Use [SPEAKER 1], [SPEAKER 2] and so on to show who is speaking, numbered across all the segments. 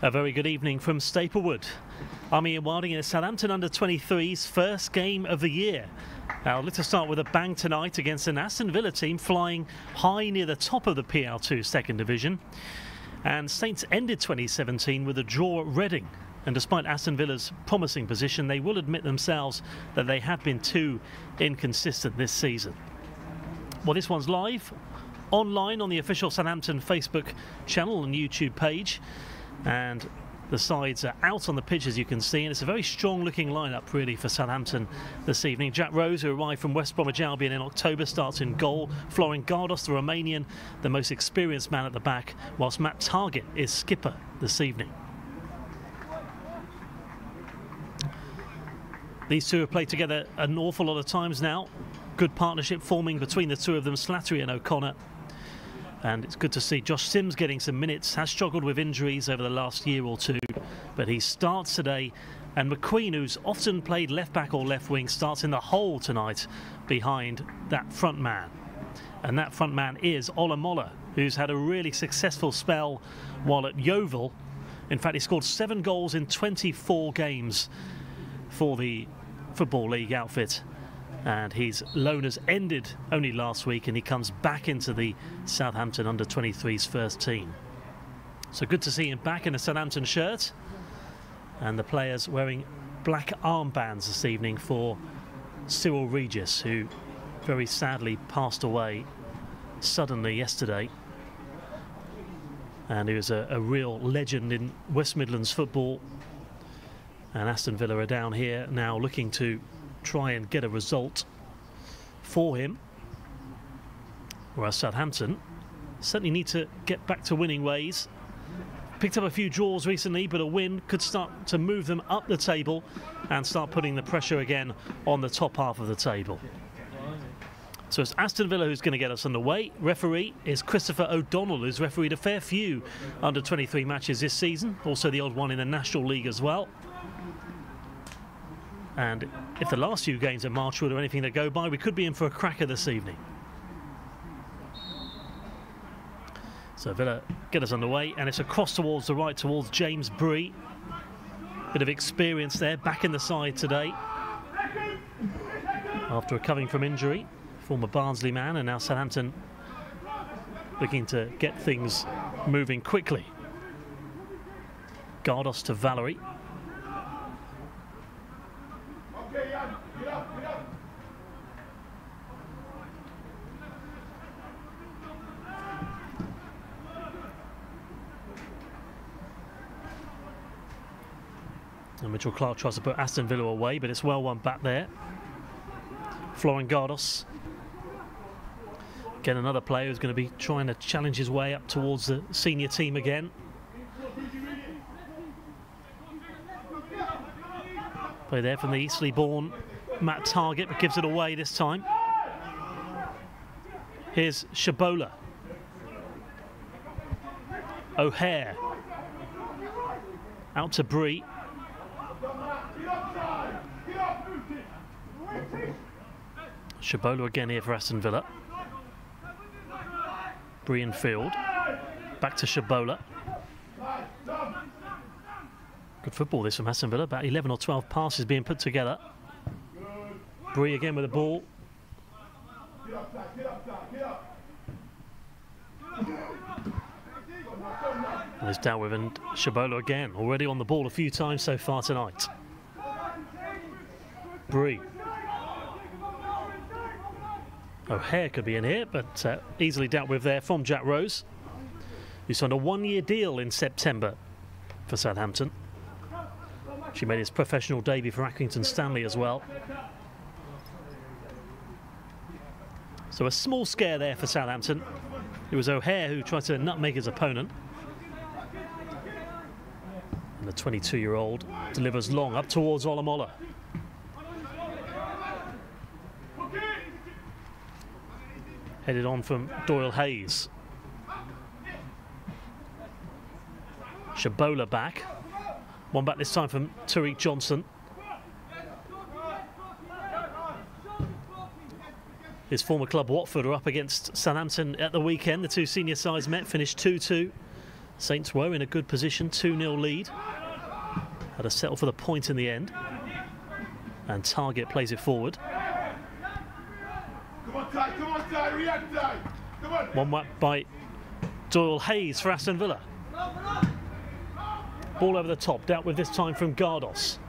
[SPEAKER 1] A very good evening from Staplewood. I'm Ian Wilding in Southampton under-23's first game of the year. Now let's start with a bang tonight against an Aston Villa team flying high near the top of the PL2 second division. And Saints ended 2017 with a draw at Reading. And despite Aston Villa's promising position, they will admit themselves that they have been too inconsistent this season. Well, this one's live, online on the official Southampton Facebook channel and YouTube page. And the sides are out on the pitch, as you can see, and it's a very strong looking lineup really for Southampton this evening. Jack Rose, who arrived from West Bromwich Albion in October, starts in goal. Florian Gardos, the Romanian, the most experienced man at the back, whilst Matt Targett is skipper this evening. These two have played together an awful lot of times now. Good partnership forming between the two of them, Slattery and O'Connor. And it's good to see Josh Sims getting some minutes. Has struggled with injuries over the last year or two, but he starts today. And McQueen, who's often played left back or left wing, starts in the hole tonight behind that front man. And that front man is Olamola, who's had a really successful spell while at Yeovil. In fact, he scored 7 goals in 24 games for the Football League outfit. And his loan has ended only last week, and he comes back into the Southampton under-23's first team. So good to see him back in a Southampton shirt, and the players wearing black armbands this evening for Cyril Regis, who very sadly passed away suddenly yesterday. And he was a real legend in West Midlands football. And Aston Villa are down here now looking to try and get a result for him, whereas Southampton certainly need to get back to winning ways. Picked up a few draws recently, but a win could start to move them up the table and start putting the pressure again on the top half of the table. So it's Aston Villa who's going to get us underway. Referee is Christopher O'Donnell, who's refereed a fair few under-23 matches this season, also the odd one in the National League as well. And if the last few games at Marchwood are anything to go by, we could be in for a cracker this evening. So Villa get us underway, and it's across towards the right, towards James Bree. Bit of experience there, back in the side today after recovering from injury. Former Barnsley man, and now Southampton looking to get things moving quickly. Gardos to Valerie. And Mitchell Clark tries to put Aston Villa away, but it's well won back there. Florian Gardos. Again, another player who's going to be trying to challenge his way up towards the senior team again. Play there from the Eastleigh-born Matt Targett, but gives it away this time. Here's Shabola. O'Hare. Out to Bree. Shabola again here for Aston Villa. Bree in field. Back to Shabola. Good football this from Aston Villa. About 11 or 12 passes being put together. Bree again with the ball. And it's dealt with, and Shabola again, already on the ball a few times so far tonight. Bree. O'Hare could be in here, but easily dealt with there from Jack Rose, who signed a 1-year deal in September for Southampton. She made his professional debut for Accrington Stanley as well. So a small scare there for Southampton. It was O'Hare who tried to nutmeg his opponent. And the 22-year-old delivers long up towards Olamola. Headed on from Doyle Hayes. Shabola back. One back this time from Tariq Johnson. His former club Watford are up against Southampton at the weekend. The two senior sides met, finished 2-2. Saints were in a good position, 2-0 lead. Had to settle for the point in the end. And Target plays it forward. One whack by Doyle Hayes for Aston Villa. Ball over the top, dealt with this time from Gardos.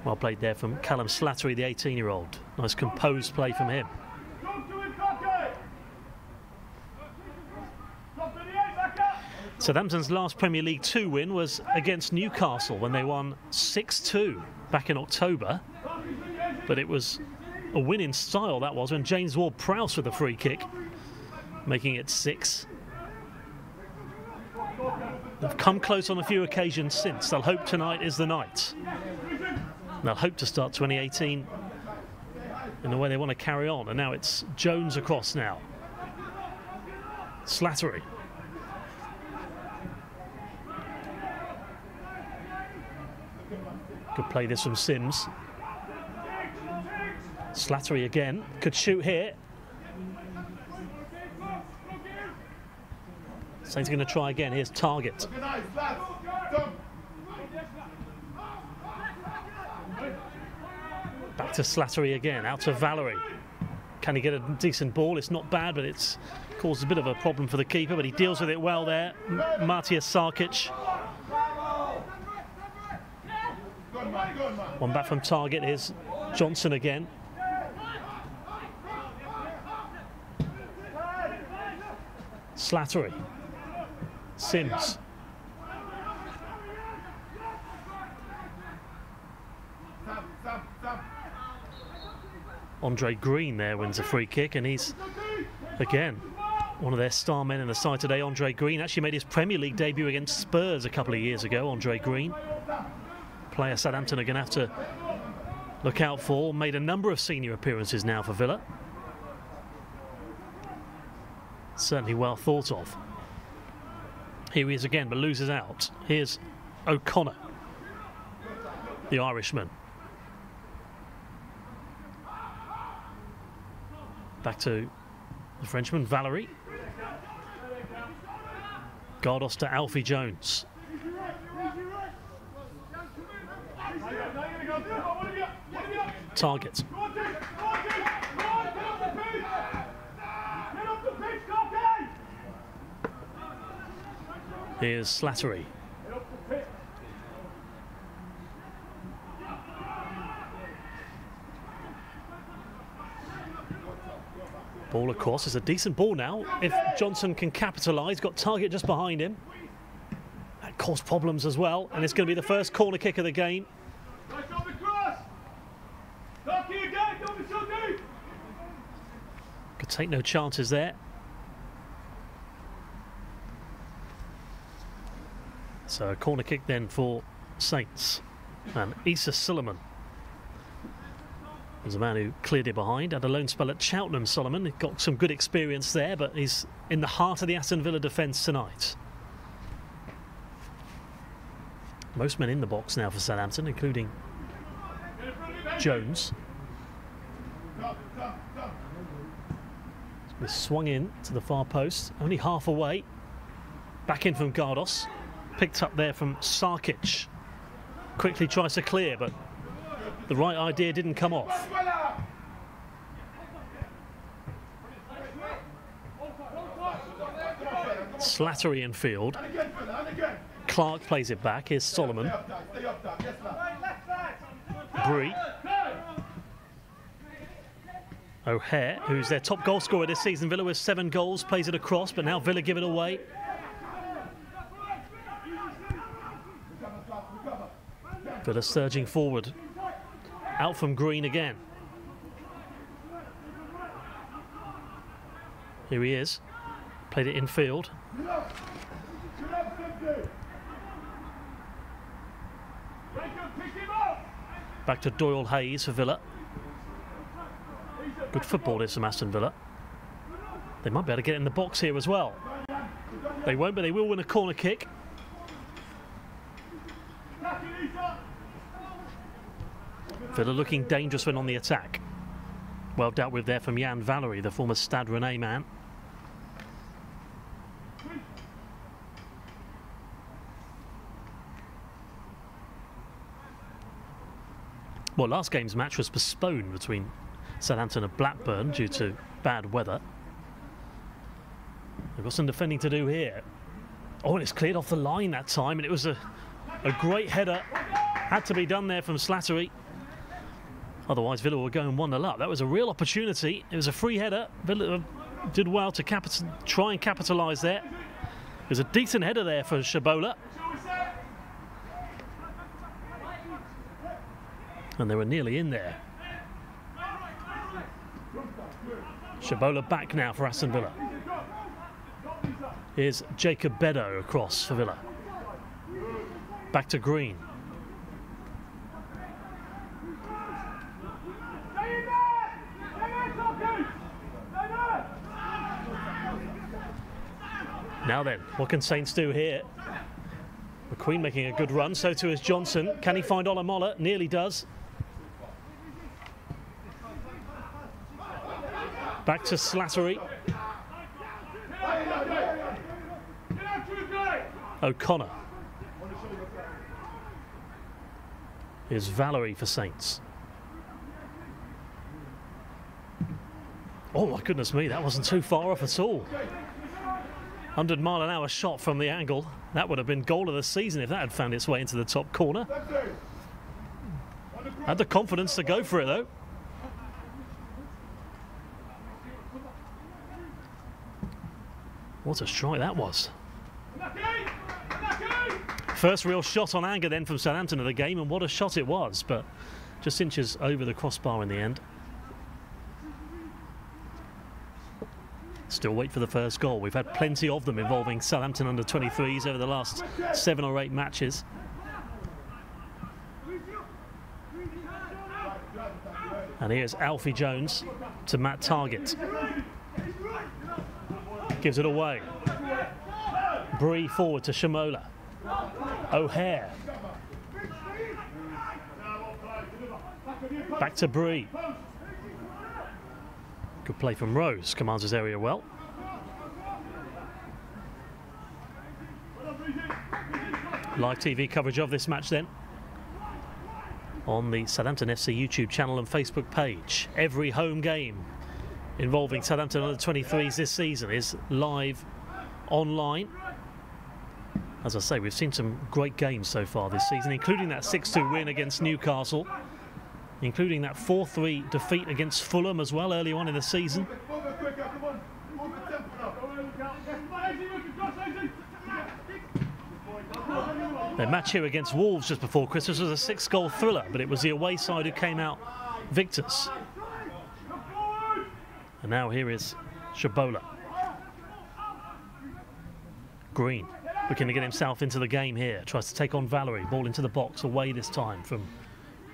[SPEAKER 1] Well played there from Callum Slattery, the 18-year-old. Nice composed play from him. Southampton's last Premier League 2 win was against Newcastle when they won 6-2 back in October. But it was a win in style, that was, when James Ward-Prowse with a free kick, making it 6. They've come close on a few occasions since. They'll hope tonight is the night. They'll hope to start 2018 in the way they want to carry on. And now it's Jones across now. Slattery. Good play this from Sims. Slattery again. Could shoot here. Saints going to try again. Here's Target. Back to Slattery again. Out to Valerie. Can he get a decent ball? It's not bad, but it's caused a bit of a problem for the keeper, but he deals with it well there. Matthias Sarkic. One back from Target. Here's Johnson again. Slattery. Sims. Andre Green there wins a free kick, and he's, again, one of their star men in the side today. Andre Green actually made his Premier League debut against Spurs a couple of years ago. Andre Green, player Southampton are going to have to look out for. Made a number of senior appearances now for Villa. Certainly well thought of. Here he is again, but loses out. Here's O'Connor, the Irishman. Back to the Frenchman, Valerie. Gardos to Alfie Jones. Target. Here's Slattery. Ball across. It's a decent ball now. If Johnson can capitalise, got Target just behind him. That caused problems as well, and it's going to be the first corner kick of the game. Could take no chances there. So a corner kick then for Saints. And Issa Suleiman was a man who cleared it behind. Had a loan spell at Cheltenham, Solomon. He got some good experience there, but he's in the heart of the Aston Villa defence tonight. Most men in the box now for Southampton, including Jones. He's swung in to the far post, only half away. Back in from Gardos. Picked up there from Sarkic. Quickly tries to clear, but the right idea didn't come off. Slattery in field. Clark plays it back. Here's Solomon. Bree. O'Hare, who's their top goal scorer this season. Villa with 7 goals, plays it across, but now Villa give it away. Villa surging forward. Out from Green again. Here he is. Played it in field. Back to Doyle Hayes for Villa. Good football this from Aston Villa. They might be able to get in the box here as well. They won't, but they will win a corner kick. Villa looking dangerous when on the attack. Well dealt with there from Jan Valerie, the former Stade Rennais man. Well, last game's match was postponed between Southampton and Blackburn due to bad weather. They've got some defending to do here. Oh, and it's cleared off the line that time, and it was a great header. Had to be done there from Slattery. Otherwise, Villa were going 1-0 up. That was a real opportunity. It was a free header. Villa did well to try and capitalise there. It was a decent header there for Shabola. And they were nearly in there. Shabola back now for Aston Villa. Here's Jacob Beddoe across for Villa. Back to Green. Now then, what can Saints do here? McQueen making a good run, so too is Johnson. Can he find Olamola? Nearly does. Back to Slattery. O'Connor. Here's Valerie for Saints. Oh my goodness me, that wasn't too far off at all. 100-mile-an-hour shot from the angle. That would have been goal of the season if that had found its way into the top corner. Had the confidence to go for it though. What a strike that was. First real shot on anger then from Southampton of the game, and what a shot it was, but just inches over the crossbar in the end. Still wait for the first goal. We've had plenty of them involving Southampton under-23s over the last 7 or 8 matches. And here's Alfie Jones to Matt Targett. Gives it away. Bree forward to Shamola. O'Hare. Back to Bree. Good play from Rose, commands his area well. Live TV coverage of this match then on the Southampton FC YouTube channel and Facebook page. Every home game involving Southampton under-23s this season is live online. As I say, we've seen some great games so far this season, including that 6-2 win against Newcastle, including that 4-3 defeat against Fulham as well early on in the season. Their match here against Wolves just before Christmas was a 6-goal thriller, but it was the away side who came out victors. And now here is Shabola. Green looking to get himself into the game here. Tries to take on Valerie. Ball into the box, away this time from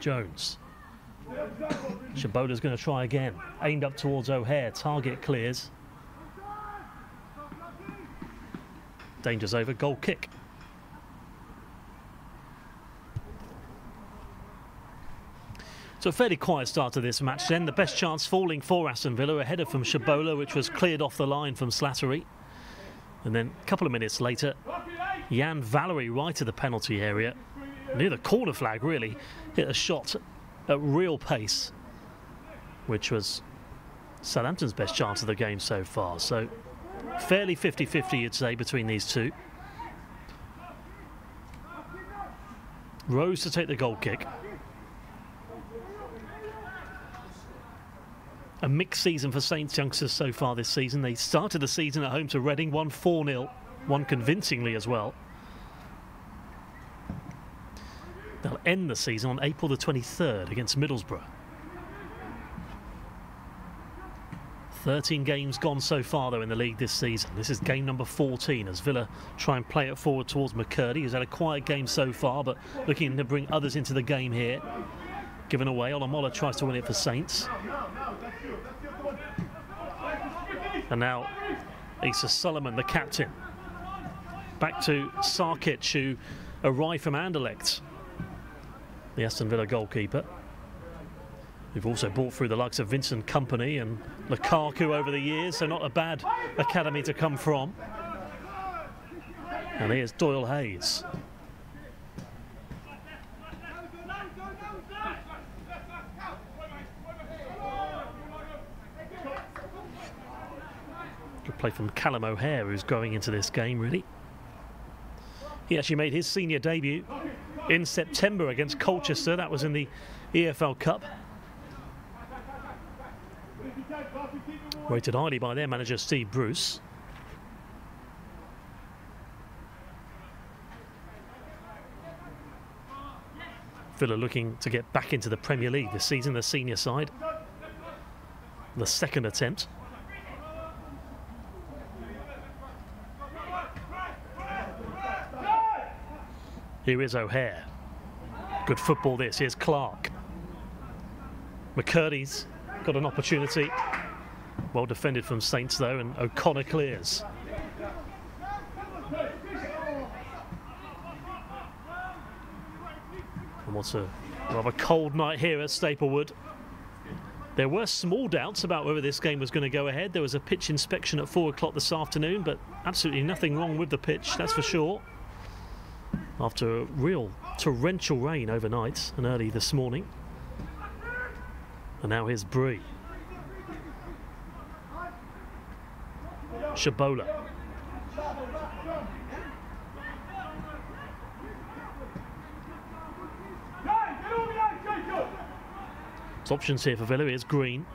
[SPEAKER 1] Jones. Shabola's going to try again. Aimed up towards O'Hare. Target clears. Danger's over. Goal kick. So a fairly quiet start to this match then. The best chance falling for Aston Villa. A header from Shabola, which was cleared off the line from Slattery. And then a couple of minutes later, Jan Valerie right at the penalty area. Near the corner flag, really. Hit a shot at real pace, which was Southampton's best chance of the game so far. So fairly 50-50, you'd say, between these two. Rose to take the goal kick. A mixed season for Saints youngsters so far this season. They started the season at home to Reading, won 4-0, won convincingly as well. They'll end the season on April the 23rd against Middlesbrough. 13 games gone so far, though, in the league this season. This is game number 14 as Villa try and play it forward towards McCurdy, who's had a quiet game so far, but looking to bring others into the game here. Given away, Olamola tries to win it for Saints. And now Issa Solomon, the captain. Back to Sarkic, who arrived from Anderlecht, the Aston Villa goalkeeper. We've also brought through the likes of Vincent Kompany and Lukaku over the years, so not a bad academy to come from. And here's Doyle Hayes. Good play from Callum O'Hare, who's growing into this game, really. He actually made his senior debut in September against Colchester. That was in the EFL Cup. Rated highly by their manager, Steve Bruce. Villa looking to get back into the Premier League this season, the senior side. The second attempt. Here is O'Hare. Good football this. Here's Clark. McCurdy's got an opportunity. Well defended from Saints though, and O'Connor clears. And what's a rather cold night here at Staplewood. There were small doubts about whether this game was going to go ahead. There was a pitch inspection at 4 o'clock this afternoon, but absolutely nothing wrong with the pitch, that's for sure. After a real torrential rain overnight and early this morning. And now here's Bree. Shabola. There's options here for Villa. Here's Green.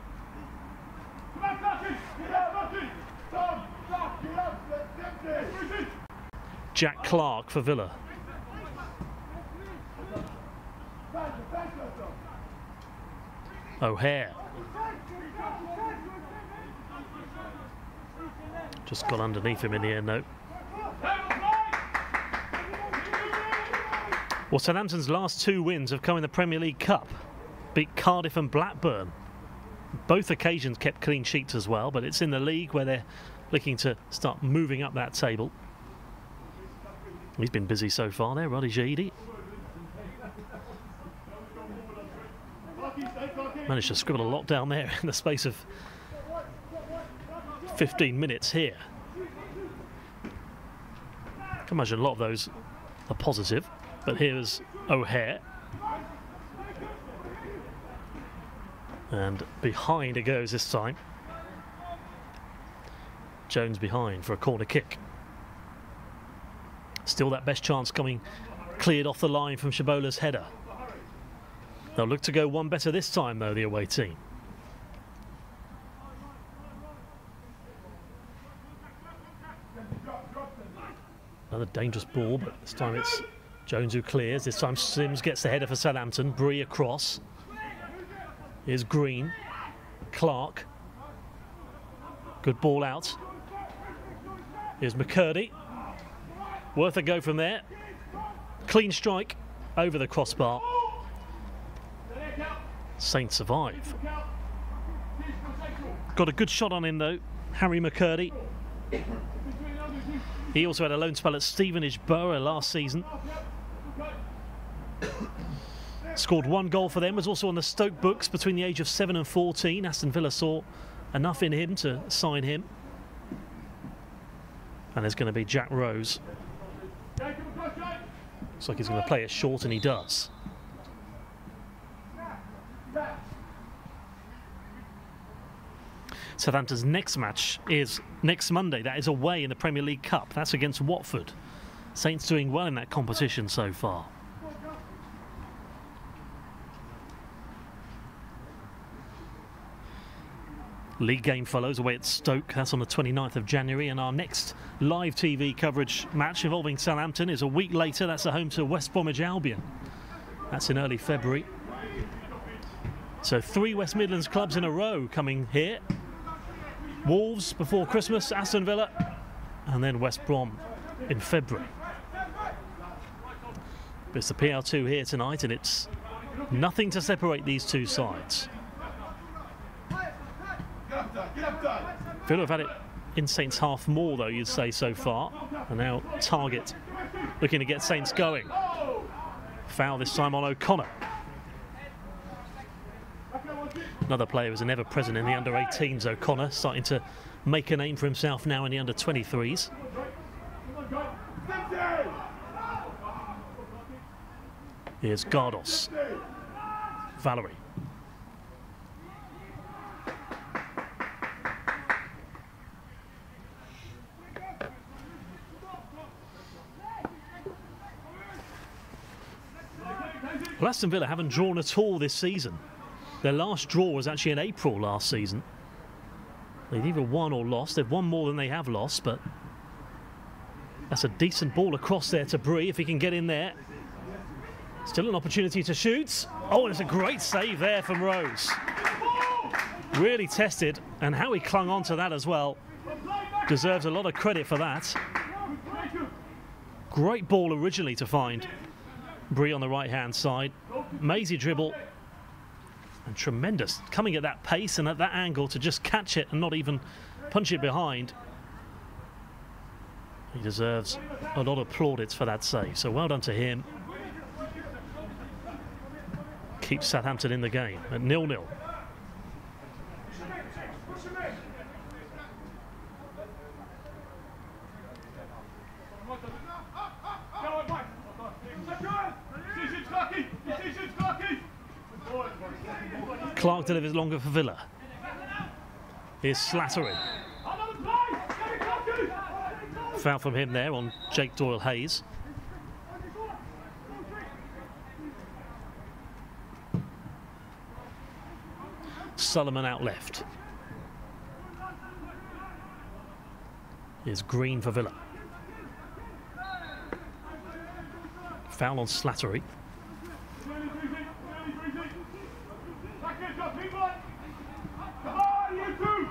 [SPEAKER 1] Jack Clark for Villa. O'Hare. Just got underneath him in the end, though. Well, Southampton's last 2 wins have come in the Premier League Cup. Beat Cardiff and Blackburn. Both occasions kept clean sheets as well, but it's in the league where they're looking to start moving up that table. He's been busy so far there, Roddy Jaidi. Managed to scribble a lot down there in the space of 15 minutes here. I can imagine a lot of those are positive, but here's O'Hare. And behind it goes this time. Jones behind for a corner kick. Still that best chance coming cleared off the line from Shabola's header. They'll look to go one better this time, though, the away team. Another dangerous ball, but this time it's Jones who clears. This time Sims gets the header for Southampton. Bree across. Here's Green. Clark. Good ball out. Here's McCurdy. Worth a go from there. Clean strike over the crossbar. Saints survive. Got a good shot on him though, Harry McCurdy. He also had a loan spell at Stevenage Borough last season. Scored 1 goal for them, was also on the Stoke books between the age of 7 and 14. Aston Villa saw enough in him to sign him. And there's going to be Jack Rose. Looks like he's going to play it short, and he does. Southampton's next match is next Monday. That is away in the Premier League Cup. That's against Watford. Saints doing well in that competition so far. League game follows away at Stoke. That's on the 29th of January. And our next live TV coverage match involving Southampton is a week later. That's at home to West Bromwich Albion. That's in early February. So 3 West Midlands clubs in a row coming here. Wolves before Christmas, Aston Villa, and then West Brom in February. But it's the PL2 here tonight, and it's nothing to separate these two sides. Villa have had it in Saints half more, though, you'd say, so far. And now Target looking to get Saints going. Foul this time on O'Connor. Another player who's an ever-present in the under-18s, O'Connor, starting to make a name for himself now in the under-23s. Here's Gardos. Valerie. Well, Aston Villa haven't drawn at all this season. Their last draw was actually in April last season. They've either won or lost. They've won more than they have lost, but that's a decent ball across there to Bree if he can get in there. Still an opportunity to shoot. Oh, and it's a great save there from Rose. Really tested, and how he clung on to that as well. Deserves a lot of credit for that. Great ball originally to find Bree on the right-hand side. Mazy dribble. And tremendous, coming at that pace and at that angle to just catch it and not even punch it behind. He deserves a lot of plaudits for that save, so well done to him. Keeps Southampton in the game at 0-0. Clark delivers longer for Villa. Here's Slattery. Foul from him there on Jake Doyle-Hayes. Solomon out left. Here's Green for Villa. Foul on Slattery.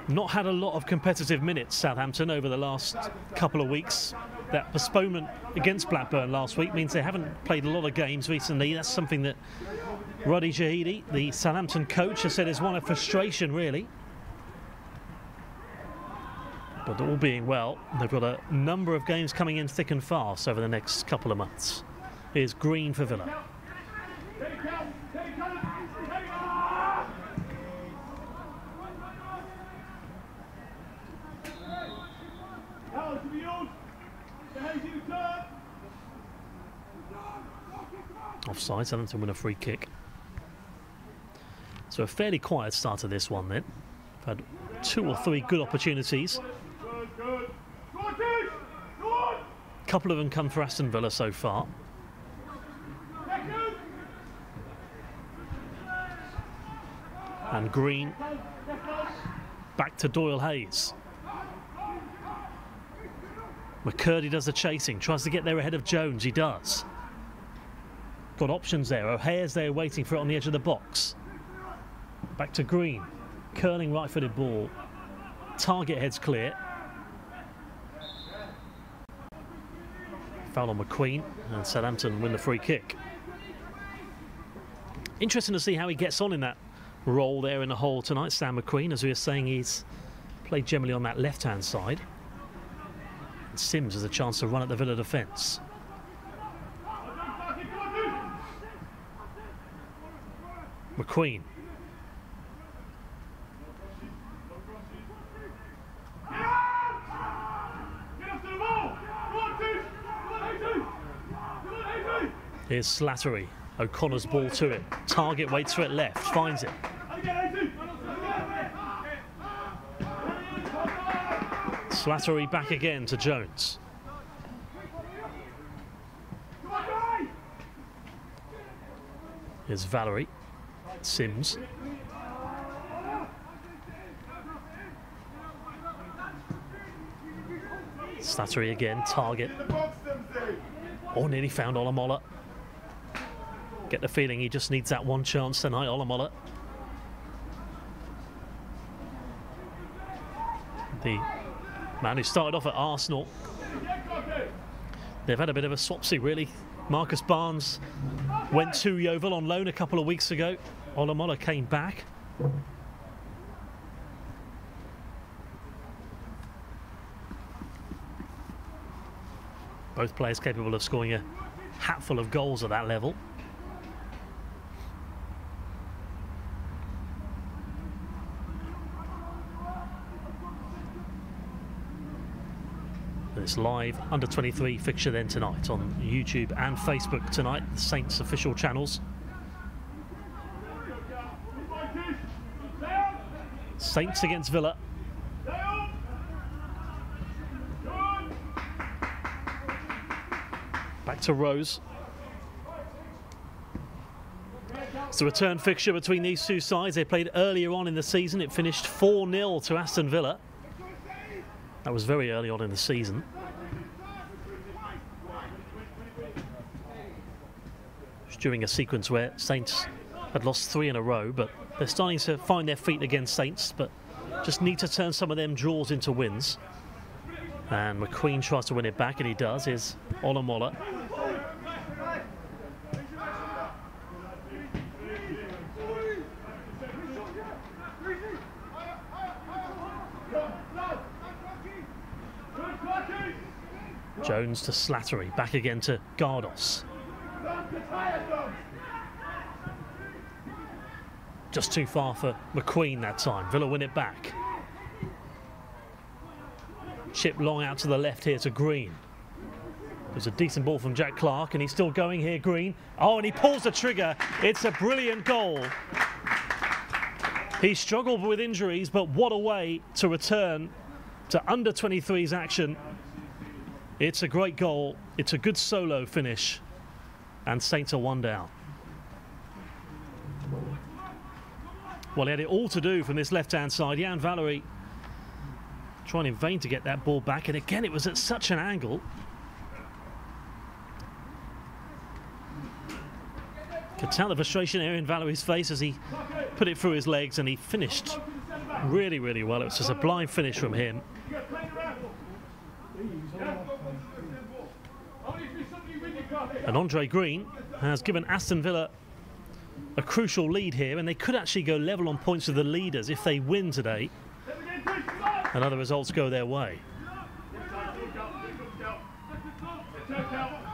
[SPEAKER 1] Not had a lot of competitive minutes, Southampton, over the last couple of weeks. That postponement against Blackburn last week means they haven't played a lot of games recently. That's something that Ruddy Shahidi, the Southampton coach, has said is one of frustration, really. But all being well, they've got a number of games coming in thick and fast over the next couple of months. Here's Green for Villa. Offside, Southampton win a free kick. So a fairly quiet start to this one then. We've had 2 or 3 good opportunities. A couple of them come for Aston Villa so far. And Green back to Doyle-Hayes. McCurdy does the chasing, tries to get there ahead of Jones, he does. Got options there, O'Hare's there waiting for it on the edge of the box. Back to Green, curling right-footed ball. Target heads clear. Foul on McQueen, and Southampton win the free kick. Interesting to see how he gets on in that role there in the hole tonight, Sam McQueen. As we were saying, he's played generally on that left-hand side. And Sims has a chance to run at the Villa defence. McQueen. Here's Slattery. O'Connor's ball to it. Target waits for it left. Finds it. Slattery back again to Jones. Here's Valerie. Sims. Slattery again. Target. Oh, nearly found Olamola. Get the feeling he just needs that one chance tonight, Olamola. The man who started off at Arsenal. They've had a bit of a swapsy, really. Marcus Barnes went to Yeovil on loan a couple of weeks ago. Olamola came back. Both players capable of scoring a hatful of goals at that level. This live under-23 fixture then tonight on YouTube and Facebook tonight, the Saints official channels. Saints against Villa. Back to Rose. It's the return fixture between these two sides. They played earlier on in the season. It finished 4-0 to Aston Villa. That was very early on in the season. During a sequence where Saints had lost 3 in a row, but they're starting to find their feet against Saints, but just need to turn some of them draws into wins. And McQueen tries to win it back, and he does. Here's Olamola. Jones to Slattery, back again to Gardos. Just too far for McQueen that time. Villa win it back. Chip long out to the left here to Green. There's a decent ball from Jack Clark, and he's still going here, Green. Oh, and he pulls the trigger. It's a brilliant goal. He struggled with injuries, but what a way to return to under 23's action. It's a great goal. It's a good solo finish. And Saints are 1 down. Well, he had it all to do from this left-hand side. Jan Valery trying in vain to get that ball back. And again, it was at such an angle. Could tell the frustration here in Valery's face as he put it through his legs, and he finished really, really well. It was just a blind finish from him. And Andre Green has given Aston Villa a crucial lead here, and they could actually go level on points with the leaders if they win today and other results go their way.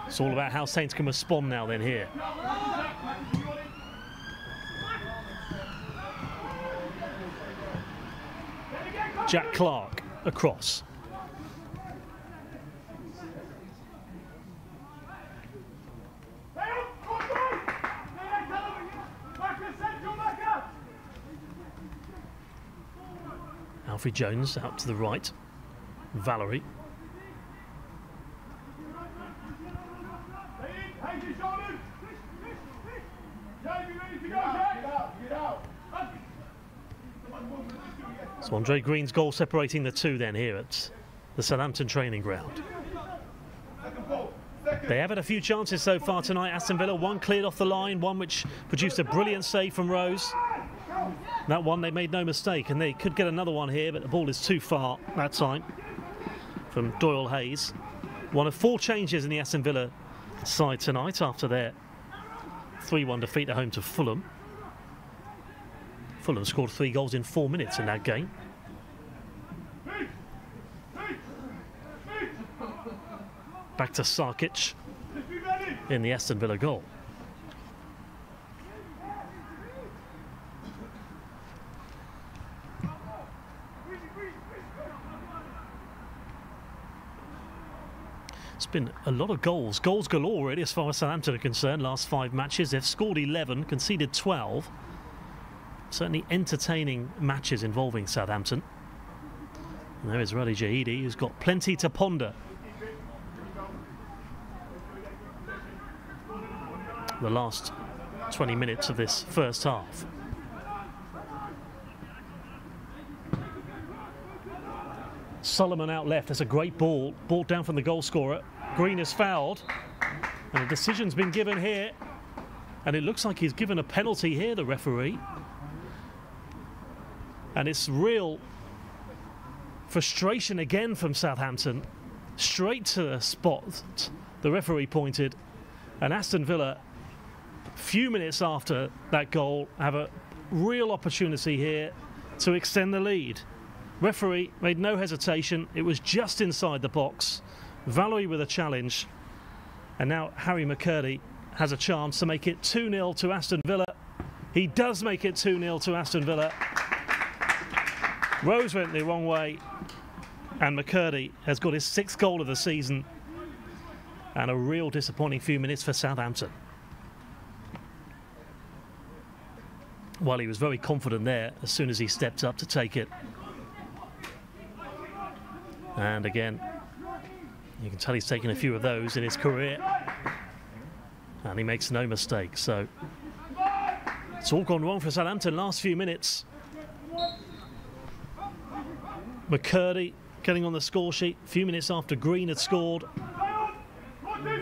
[SPEAKER 1] It's all about how Saints can respond now then here. Jack Clark across. Alfie Jones out to the right. Valery. So Andre Green's goal separating the two then here at the Southampton training ground. They have had a few chances so far tonight, Aston Villa. One cleared off the line, one which produced a brilliant save from Rose. That one, they made no mistake, and they could get another one here, but the ball is too far that time from Doyle Hayes. One of 4 changes in the Aston Villa side tonight after their 3-1 defeat at home to Fulham. Fulham scored 3 goals in 4 minutes in that game. Back to Sarkic in the Aston Villa goal. It's been a lot of goals galore already as far as Southampton are concerned. Last 5 matches, they've scored 11, conceded 12. Certainly entertaining matches involving Southampton. And there is Rally Jahidi, who's got plenty to ponder. The last 20 minutes of this first half. Solomon out left. That's a great ball. Ball down from the goal scorer. Green is fouled. And a decision's been given here. And it looks like he's given a penalty here, the referee. And it's real frustration again from Southampton. Straight to the spot the referee pointed. And Aston Villa, a few minutes after that goal, have a real opportunity here to extend the lead. Referee made no hesitation. It was just inside the box. Valery with a challenge. And now Harry McCurdy has a chance to make it 2-0 to Aston Villa. He does make it 2-0 to Aston Villa. Rose went the wrong way. And McCurdy has got his 6th goal of the season. And a real disappointing few minutes for Southampton. Well, he was very confident there as soon as he stepped up to take it. And again, you can tell he's taken a few of those in his career. And he makes no mistake. So It's all gone wrong for Southampton last few minutes. McCurdy getting on the score sheet a few minutes after Green had scored.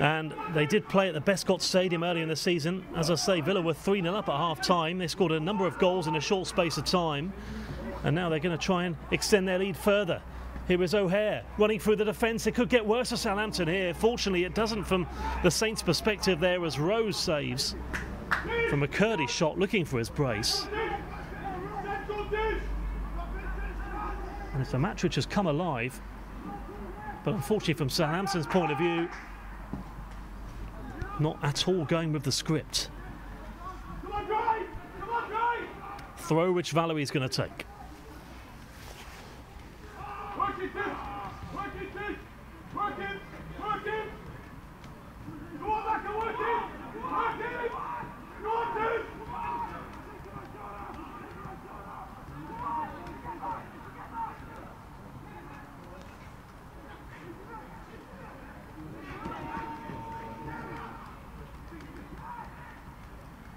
[SPEAKER 1] And they did play at the Bescott Stadium earlier in the season. As I say, Villa were 3-0 up at half-time. They scored a number of goals in a short space of time. And now they're going to try and extend their lead further. Here is O'Hare running through the defence. It could get worse for Southampton here. Fortunately, it doesn't from the Saints' perspective there as Rose saves from McCurdy's shot, looking for his brace. And it's a match which has come alive. But unfortunately, from Southampton's point of view, not at all going with the script. Throw which Valerie's going to take.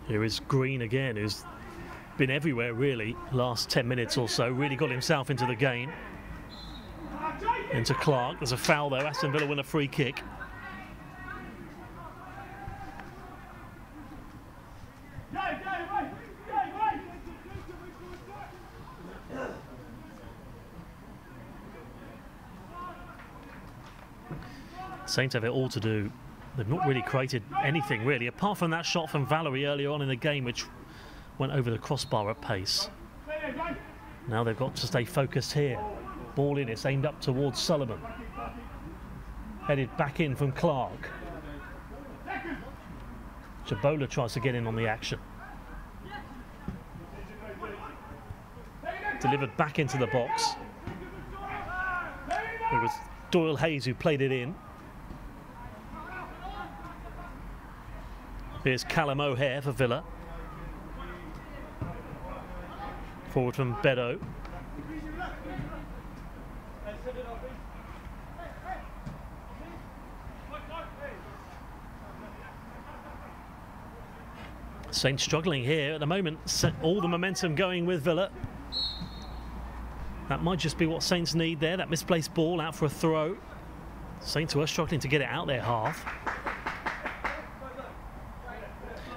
[SPEAKER 1] Here is Green again, who's been everywhere really last 10 minutes or so, really got himself into the game. Into Clark. There's a foul though. Aston Villa win a free kick. Saints have it all to do. They've not really created anything really, apart from that shot from Valerie earlier on in the game, which went over the crossbar at pace. Now they've got to stay focused here. Ball in, it's aimed up towards Sullivan. Headed back in from Clark. Chabola tries to get in on the action. Delivered back into the box. It was Doyle Hayes who played it in. Here's Callum O'Hare for Villa. Forward from Beddoe. Saints struggling here at the moment. All the momentum going with Villa. That might just be what Saints need there. That misplaced ball out for a throw. Saints were struggling to get it out their half.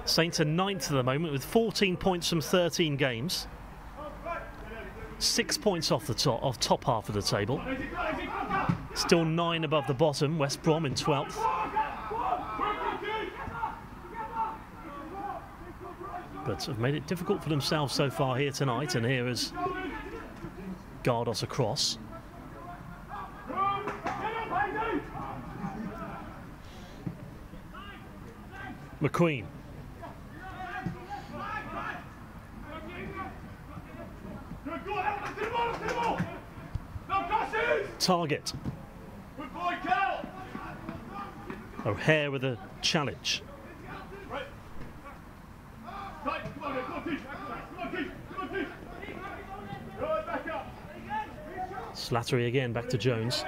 [SPEAKER 1] Saints are 9th at the moment with 14 points from 13 games. 6 points off the top half of the table. Still 9 above the bottom. West Brom in 12th. But have made it difficult for themselves so far here tonight. And here is Gardos across. McQueen. Target. O'Hare with a challenge. Slattery again, back to Jones.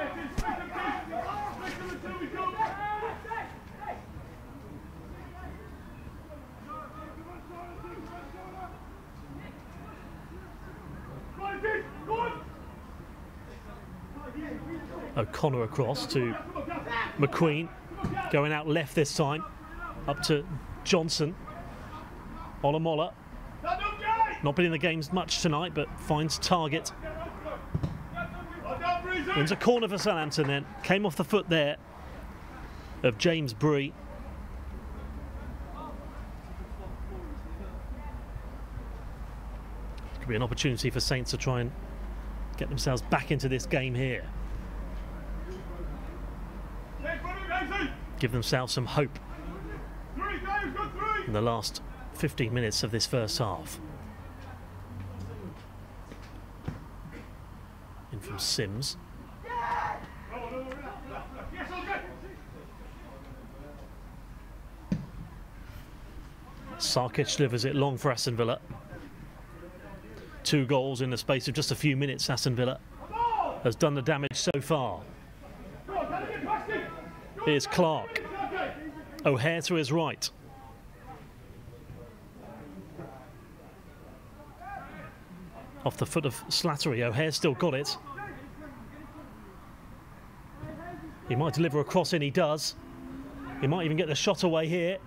[SPEAKER 1] O'Connor across to McQueen, going out left this time, up to Johnson. Olamola, not been in the games much tonight, but finds target. Wins a corner for Southampton then, came off the foot there of James Bree. Could be an opportunity for Saints to try and get themselves back into this game here. Give themselves some hope in the last 15 minutes of this first half. In from Sims. Sarkic delivers it long for Aston Villa. 2 goals in the space of just a few minutes. Aston Villa has done the damage so far. Here's Clark. O'Hare to his right. Off the foot of Slattery. O'Hare's still got it. He might deliver a cross in, he does. He might even get the shot away here.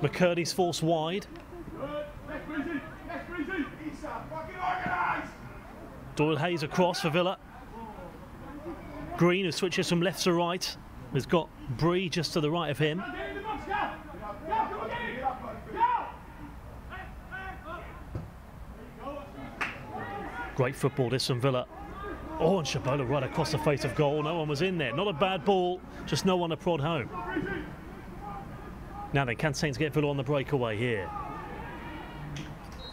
[SPEAKER 1] McCurdy's forced wide. Doyle Hayes across for Villa. Green, who switches from left to right, has got Bree just to the right of him. Great football this from Villa. Oh, and Shabola right across the face of goal. No one was in there. Not a bad ball, just no one to prod home. Now they can Saints get Villa on the breakaway here.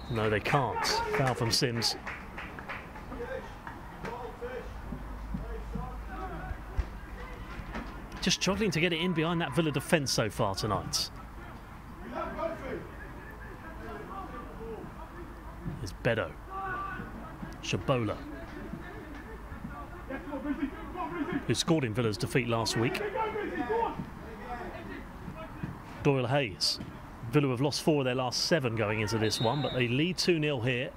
[SPEAKER 1] No, they can't. Foul from Sims. Just struggling to get it in behind that Villa defence so far tonight. It's Bedo. Shabola, who scored in Villa's defeat last week. Doyle Hayes. Villa have lost 4 of their last 7 going into this one, but they lead 2-0 here.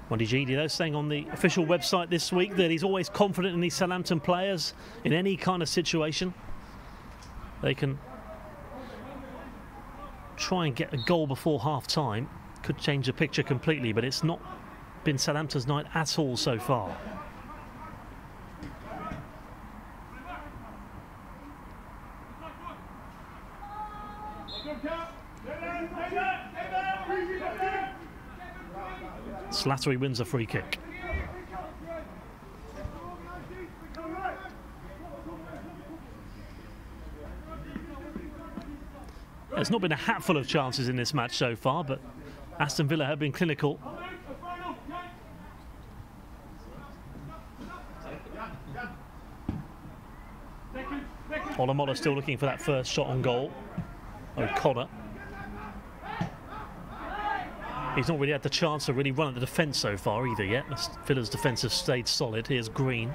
[SPEAKER 1] Wendy Gidi, though, saying on the official website this week that he's always confident in these Southampton players in any kind of situation. They can try and get a goal before half-time. Could change the picture completely, but it's not been Southampton's night at all so far. Slattery wins a free kick. There's not been a hatful of chances in this match so far, but Aston Villa have been clinical. Olamola still looking for that first shot on goal. O'Connor. He's not really had the chance to really run at the defence so far either yet. Villa's defence has stayed solid. Here's Green.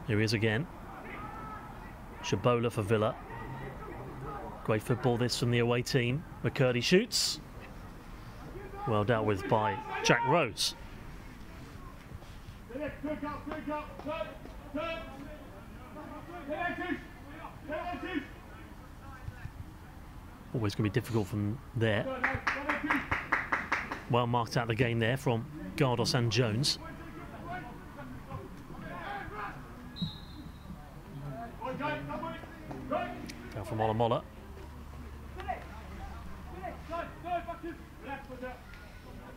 [SPEAKER 1] Here he is again. Shabola for Villa. Great football this from the away team. McCurdy shoots. Well dealt with by Jack Rose. Always going to be difficult from there. Well marked out the game there from Gardos and Jones. Down from Olamola.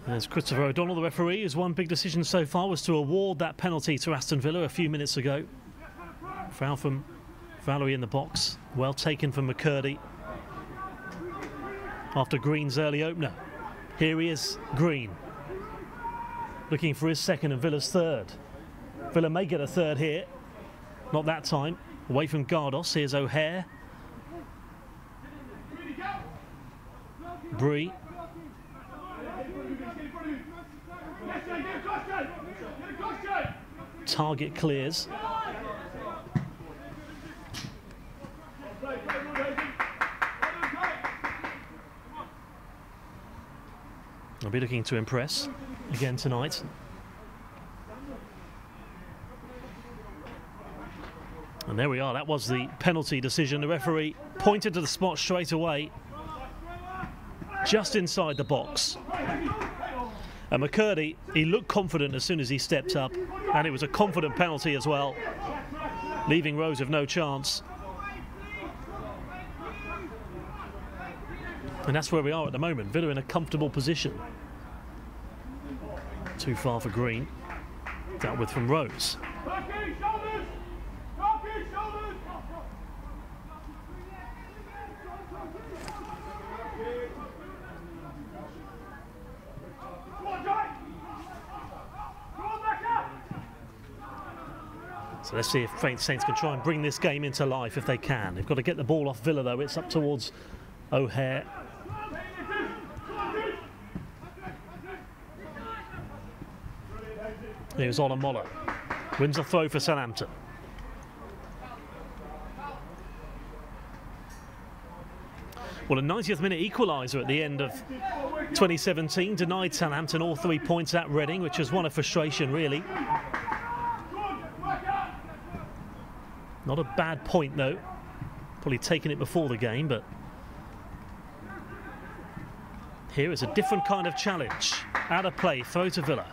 [SPEAKER 1] There's Christopher O'Donnell, the referee, whose one big decision so far was to award that penalty to Aston Villa a few minutes ago. Foul from Valerie in the box. Well taken from McCurdy after Green's early opener. Here he is, Green, looking for his second and Villa's third. Villa may get a third here. Not that time. Away from Gardos. Here's O'Hare. Bree. Target clears. I'll be looking to impress again tonight. And there we are, that was the penalty decision. The referee pointed to the spot straight away, just inside the box. And McCurdy, he looked confident as soon as he stepped up, and it was a confident penalty as well, leaving Rose with no chance. And that's where we are at the moment. Villa in a comfortable position. Too far for Green. Dealt with from Rose. So let's see if Saints can try and bring this game into life if they can. They've got to get the ball off Villa though. It's up towards O'Hare. Here's Olamola. Wins a throw for Southampton. Well, a 90th minute equaliser at the end of 2017 denied Southampton all 3 points at Reading, which was one of frustration, really. Not a bad point, though. Probably taken it before the game, but here is a different kind of challenge. Out of play, throw to Villa.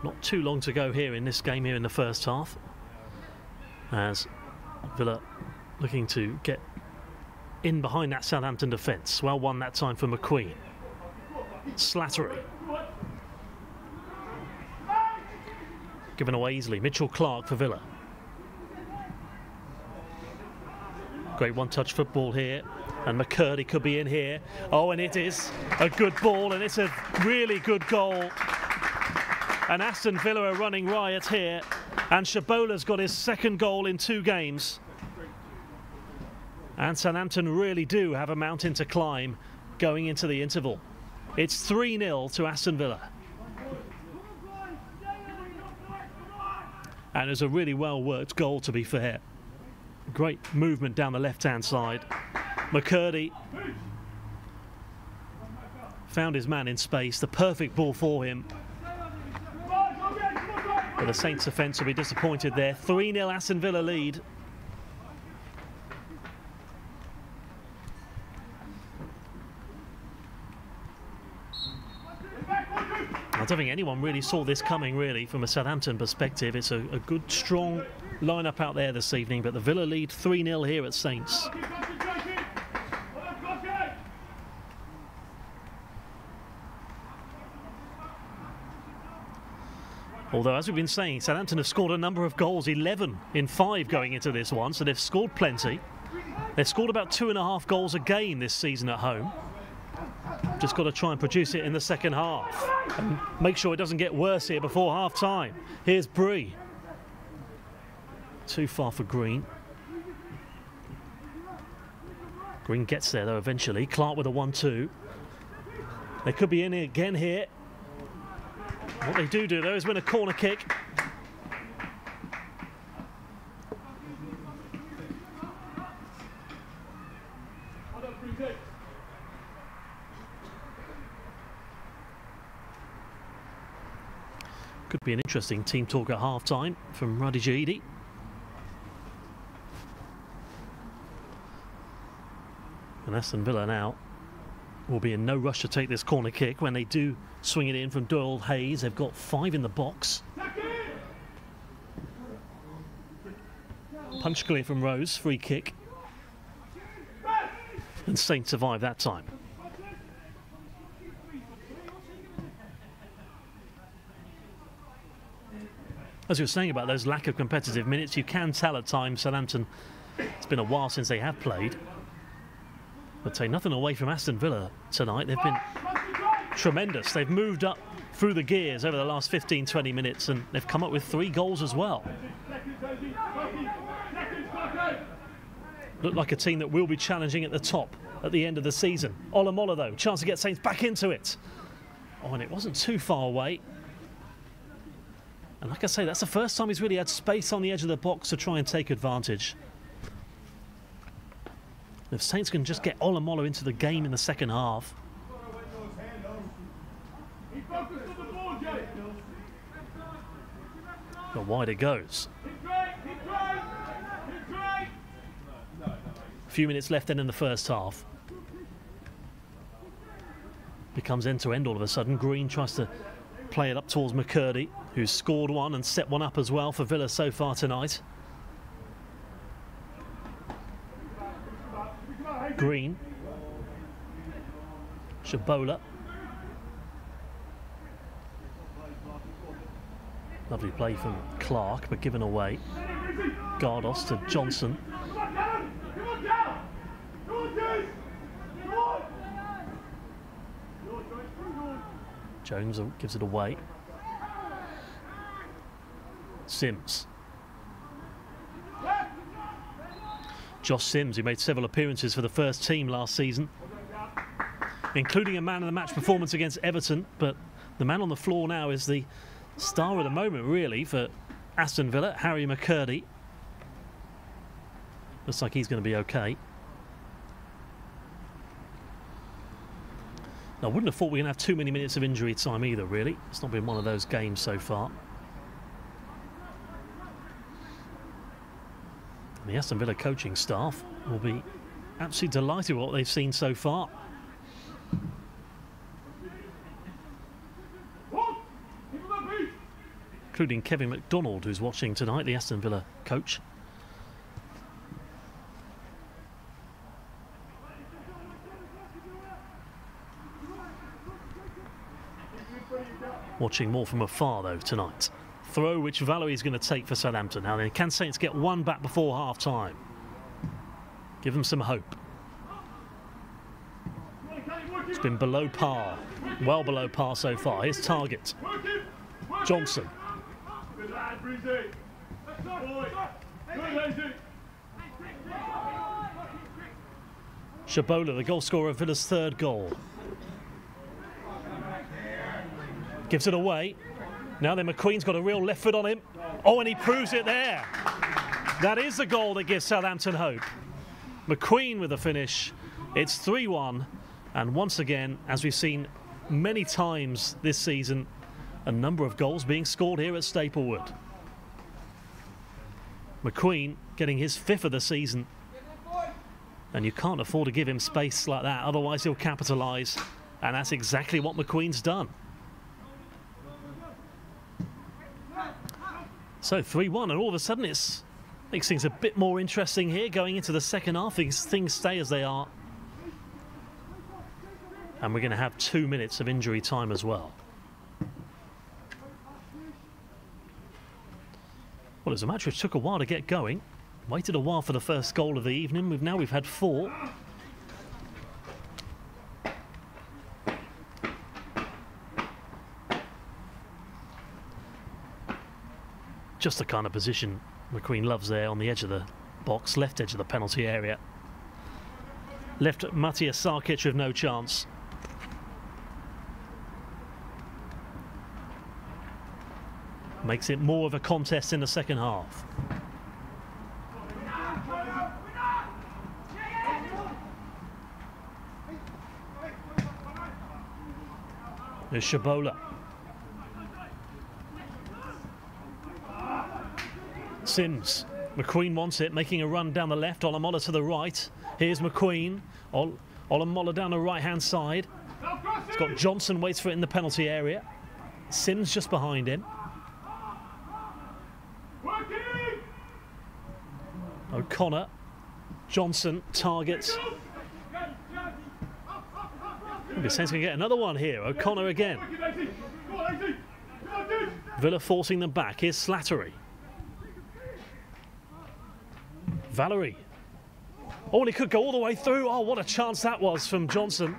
[SPEAKER 1] Not too long to go here in this game, here in the first half, as Villa looking to get in behind that Southampton defence. Well won that time for McQueen. Slattery. Given away easily. Mitchell Clark for Villa. Great one-touch football here. And McCurdy could be in here. Oh, and it is a good ball, and it's a really good goal. And Aston Villa are running riot here. And Shabola's got his second goal in 2 games. And Southampton really do have a mountain to climb going into the interval. It's 3-0 to Aston Villa. And it was a really well-worked goal, to be fair. Great movement down the left-hand side. McCurdy found his man in space, the perfect ball for him. But the Saints' defence will be disappointed there. 3-0 Aston Villa lead. I don't think anyone really saw this coming, really, from a Southampton perspective. It's a good, strong lineup out there this evening, but the Villa lead 3-0 here at Saints. Although, as we've been saying, Southampton have scored a number of goals, 11 in 5 going into this one, so they've scored plenty. They've scored about 2.5 goals a game this season at home. Just got to try and produce it in the second half and make sure it doesn't get worse here before half-time. Here's Bree. Too far for Green. Green gets there, though, eventually. Clark with a 1-2. They could be in again here. What they do, though, is win a corner kick. Could be an interesting team talk at half-time from Ruddy Jaidi. And Aston Villa now will be in no rush to take this corner kick. When they do swing it in from Doyle Hayes, they've got 5 in the box. Punch clear from Rose, free kick. And Saints survive that time. As you were saying about those lack of competitive minutes, you can tell at times Southampton, it's been a while since they have played. But take nothing away from Aston Villa tonight. They've been tremendous. They've moved up through the gears over the last 15-20 minutes, and they've come up with 3 goals as well. Look like a team that will be challenging at the top at the end of the season. Olamola, though, chance to get Saints back into it. Oh, and it wasn't too far away. And like I say, that's the first time he's really had space on the edge of the box to try and take advantage. If Saints can just get Olamola into the game in the second half. But wide it goes. A few minutes left then in the first half. Becomes end-to-end all of a sudden. Green tries to play it up towards McCurdy, who's scored one and set one up as well for Villa so far tonight. Green. Shabola. Lovely play from Clark, but given away. Gardos to Johnson. Jones gives it away. Sims. Josh Sims, who made several appearances for the first team last season, including a man of the match performance against Everton, but the man on the floor now is the star of the moment, really, for Aston Villa, Harry McCurdy. Looks like he's going to be okay. Now, I wouldn't have thought we were going to have too many minutes of injury time either, really. It's not been one of those games so far. The Aston Villa coaching staff will be absolutely delighted with what they've seen so far. Including Kevin McDonald, who's watching tonight, the Aston Villa coach. Watching more from afar, though, tonight. Throw which Valerie's going to take for Southampton. Now then, can Saints get one back before half-time? Give them some hope. It's been below par. Well below par so far. Here's target. Johnson. Shabola, the goal scorer of Villa's third goal. Gives it away. Now then, McQueen's got a real left foot on him. Oh, and he proves it there. That is the goal that gives Southampton hope. McQueen with the finish. It's 3-1. And once again, as we've seen many times this season, a number of goals being scored here at Staplewood. McQueen getting his 5th of the season. And you can't afford to give him space like that, otherwise he'll capitalise. And that's exactly what McQueen's done. So 3-1, and all of a sudden it makes things a bit more interesting here going into the second half. Things stay as they are. And we're going to have 2 minutes of injury time as well. Well, it was a match which took a while to get going. Waited a while for the first goal of the evening. Now we've had 4. Just the kind of position McQueen loves there on the edge of the box, left edge of the penalty area. Left Matija Sarkic with no chance. Makes it more of a contest in the second half. There's Shabola. Sims. McQueen wants it, making a run down the left. Olamola to the right. Here's McQueen. Olamola down the right-hand side. It's got Johnson, waits for it in the penalty area. Sims just behind him. O'Connor. Johnson targets. The Saints can get another one here. O'Connor again. Villa forcing them back. Here's Slattery. Valerie. Oh, and he could go all the way through. Oh, what a chance that was from Johnson.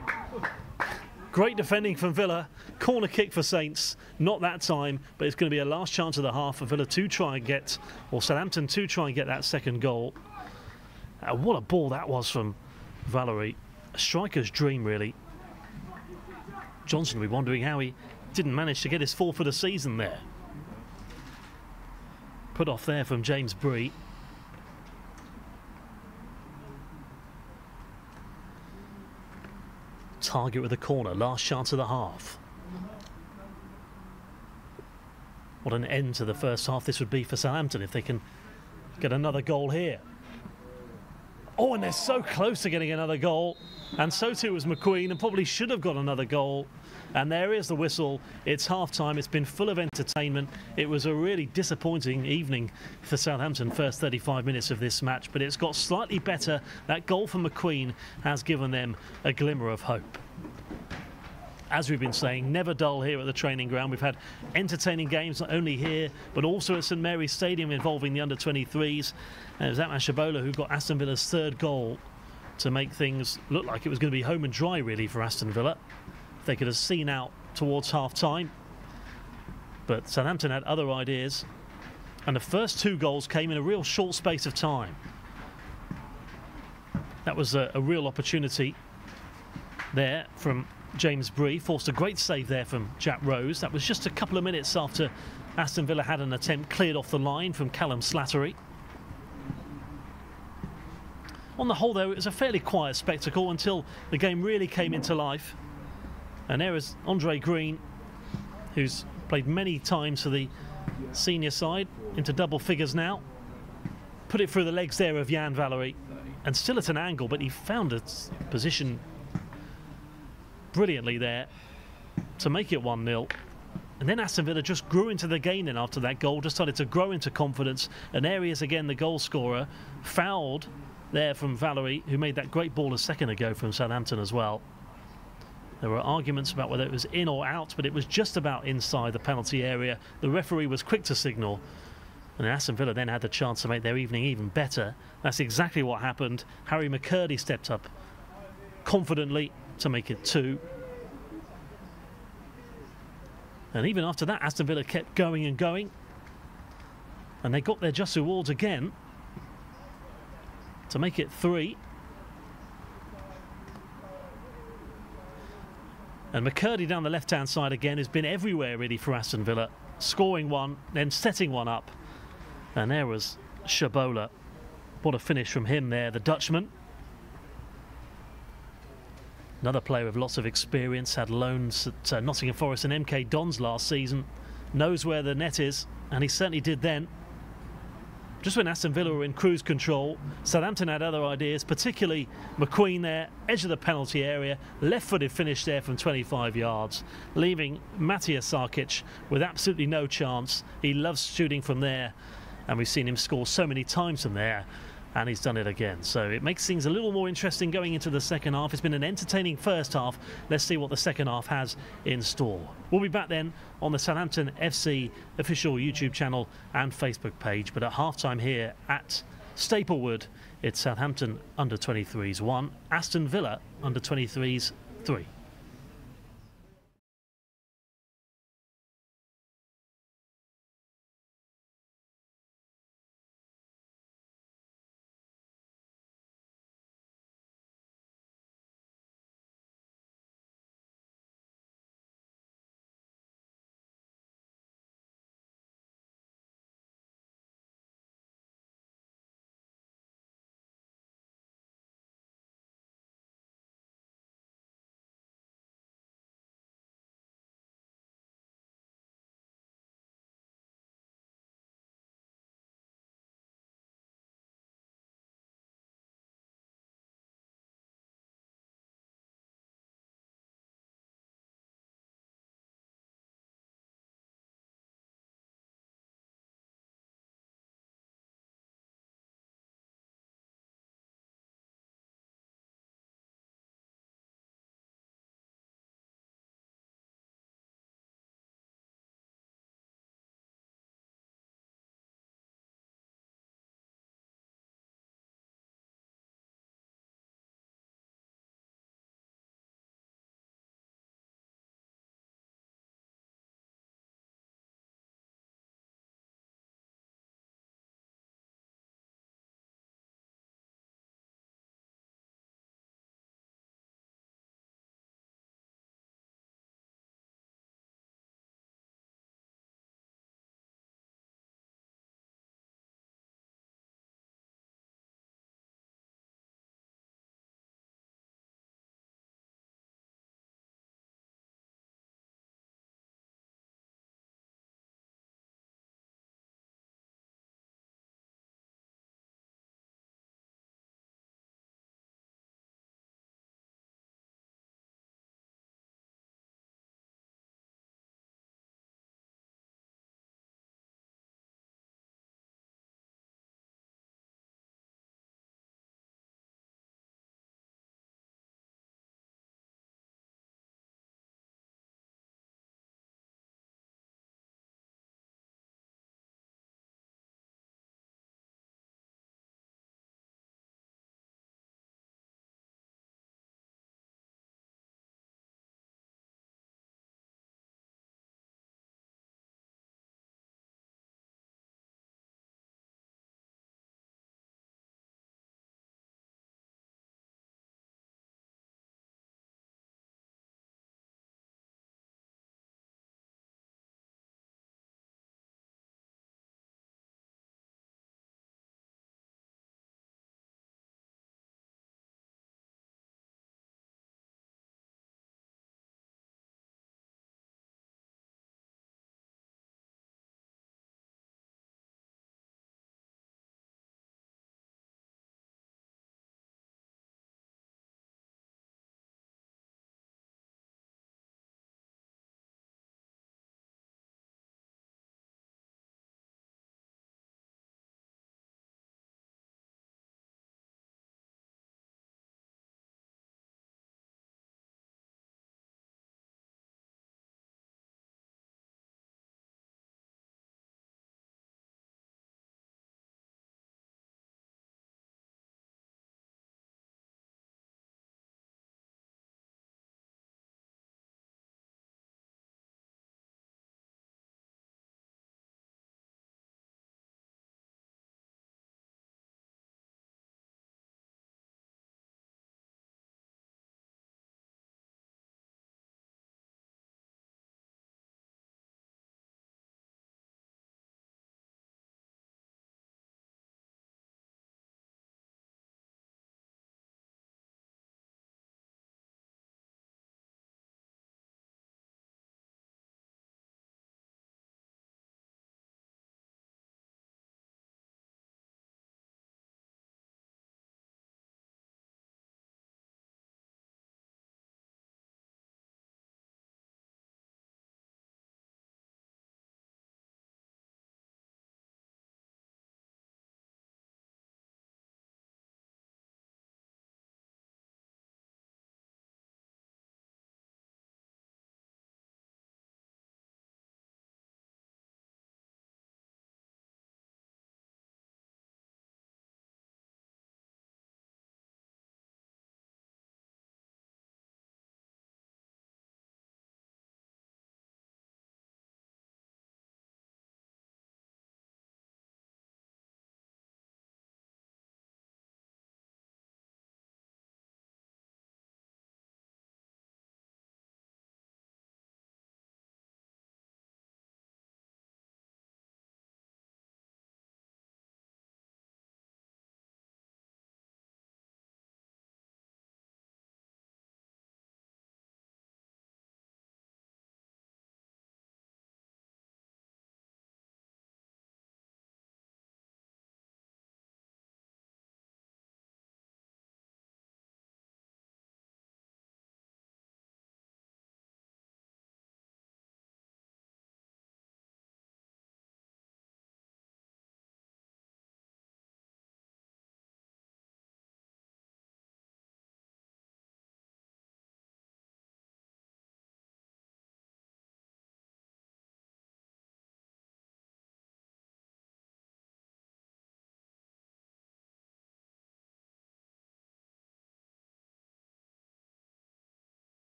[SPEAKER 1] Great defending from Villa. Corner kick for Saints. Not that time, but it's going to be a last chance of the half for Villa to try and get, or Southampton to try and get that second goal. What a ball that was from Valerie. A striker's dream, really. Johnson will be wondering how he didn't manage to get his 4th for the season there. Put off there from James Bree. Target with a corner, last chance of the half. What an end to the first half this would be for Southampton if they can get another goal here. Oh, and they're so close to getting another goal. And so too was McQueen, and probably should have got another goal. And there is the whistle. It's half-time. It's been full of entertainment. It was a really disappointing evening for Southampton, first 35 minutes of this match, but it's got slightly better. That goal from McQueen has given them a glimmer of hope. As we've been saying, never dull here at the training ground. We've had entertaining games not only here, but also at St Mary's Stadium involving the under-23s. And it was Atman Shabola who got Aston Villa's 3rd goal to make things look like it was going to be home and dry, really, for Aston Villa. They could have seen out towards half-time. But Southampton had other ideas. And the first 2 goals came in a real short space of time. That was a real opportunity there from James Bree. Forced a great save there from Jack Rose. That was just a couple of minutes after Aston Villa had an attempt cleared off the line from Callum Slattery. On the whole, though, it was a fairly quiet spectacle until the game really came into life. And there is Andre Green, who's played many times for the senior side, into double figures now. Put it through the legs there of Jan Valery, and still at an angle, but he found a position brilliantly there to make it 1-0. And then Aston Villa just grew into the game then after that goal, just started to grow into confidence. And Arias, again, the goal scorer, fouled there from Valery, who made that great ball a second ago from Southampton as well. There were arguments about whether it was in or out, but it was just about inside the penalty area. The referee was quick to signal, and Aston Villa then had the chance to make their evening even better. That's exactly what happened. Harry McCurdy stepped up confidently to make it 2. And even after that, Aston Villa kept going and going. And they got their just rewards again to make it 3. And McCurdy down the left-hand side again has been everywhere really for Aston Villa. Scoring one, then setting one up. And there was Shabola. What a finish from him there, the Dutchman. Another player with lots of experience, had loans at Nottingham Forest and MK Dons last season. Knows where the net is, and he certainly did then. Just when Aston Villa were in cruise control, Southampton had other ideas, particularly McQueen there, edge of the penalty area, left-footed finish there from 25 yards, leaving Matija Sarkic with absolutely no chance. He loves shooting from there, and we've seen him score so many times from there, and he's done it again. So it makes things a little more interesting going into the second half. It's been an entertaining first half. Let's see what the second half has in store. We'll be back then on the Southampton FC official YouTube channel and Facebook page. But at halftime here at Staplewood, it's Southampton under-23s 1, Aston Villa under-23s 3.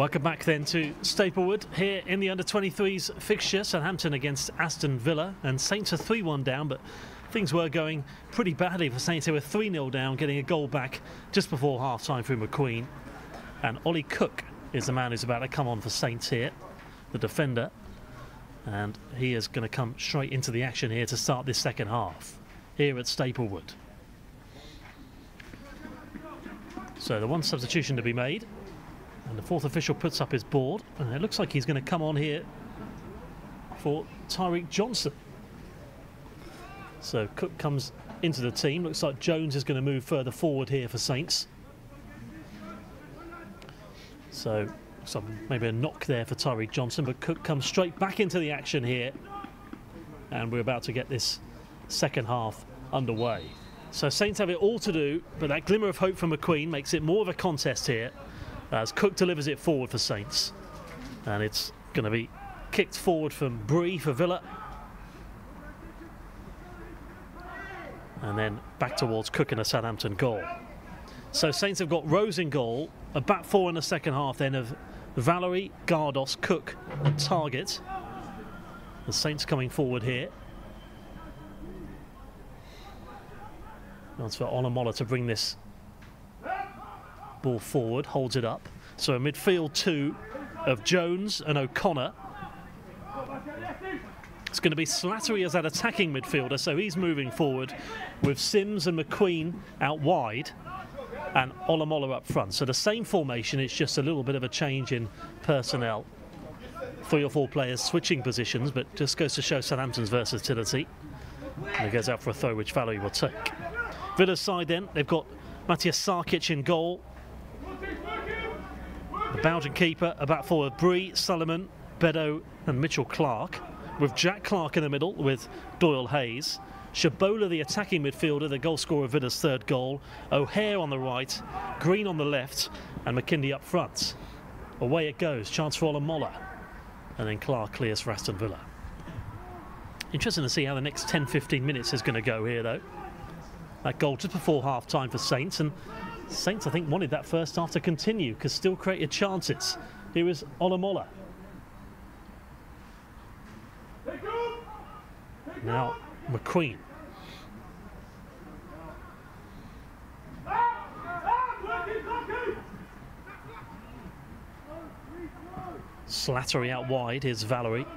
[SPEAKER 1] Welcome back then to Staplewood here in the under-23s fixture. Southampton against Aston Villa, and Saints are 3-1 down, but things were going pretty badly for Saints. They were 3-0 down, getting a goal back just before half-time through McQueen. And Ollie Cook is the man who's about to come on for Saints here, the defender. And he is going to come straight into the action here to start this second half here at Staplewood. So the one substitution to be made. And the fourth official puts up his board, and it looks like he's going to come on here for Tyreek Johnson. So Cook comes into the team. Looks like Jones is going to move further forward here for Saints. So maybe a knock there for Tyreek Johnson, but Cook comes straight back into the action here. And we're about to get this second half underway. So Saints have it all to do, but that glimmer of hope from McQueen makes it more of a contest here, as Cook delivers it forward for Saints. And it's going to be kicked forward from Bree for Villa. And then back towards Cook in a Southampton goal. So Saints have got Rose in goal, a back four in the second half then of Valerie, Gardos, Cook and Target. The Saints coming forward here. That's for Onamola to bring this ball forward, holds it up. So a midfield two of Jones and O'Connor. It's going to be Slattery as that attacking midfielder, so he's moving forward with Sims and McQueen out wide and Olamola up front. So the same formation, it's just a little bit of a change in personnel. 3 or 4 players switching positions, but just goes to show Southampton's versatility. And it goes out for a throw, which Valerie will take. Villa's side then, they've got Matthias Sarkic in goal. The Belgian keeper, a back four of Bree, Sullivan, Beddoe and Mitchell Clark, with Jack Clark in the middle with Doyle Hayes. Shabola, the attacking midfielder, the goal scorer of Villa's third goal. O'Hare on the right, Green on the left and McKindy up front. Away it goes, chance for Olamola. And then Clark clears for Aston Villa. Interesting to see how the next 10-15 minutes is going to go here though. That goal just before half-time for Saints, and Saints, I think, wanted that first half to continue because still created chances. Here is Olamola. Now McQueen. Slattery out wide, here's Valerie.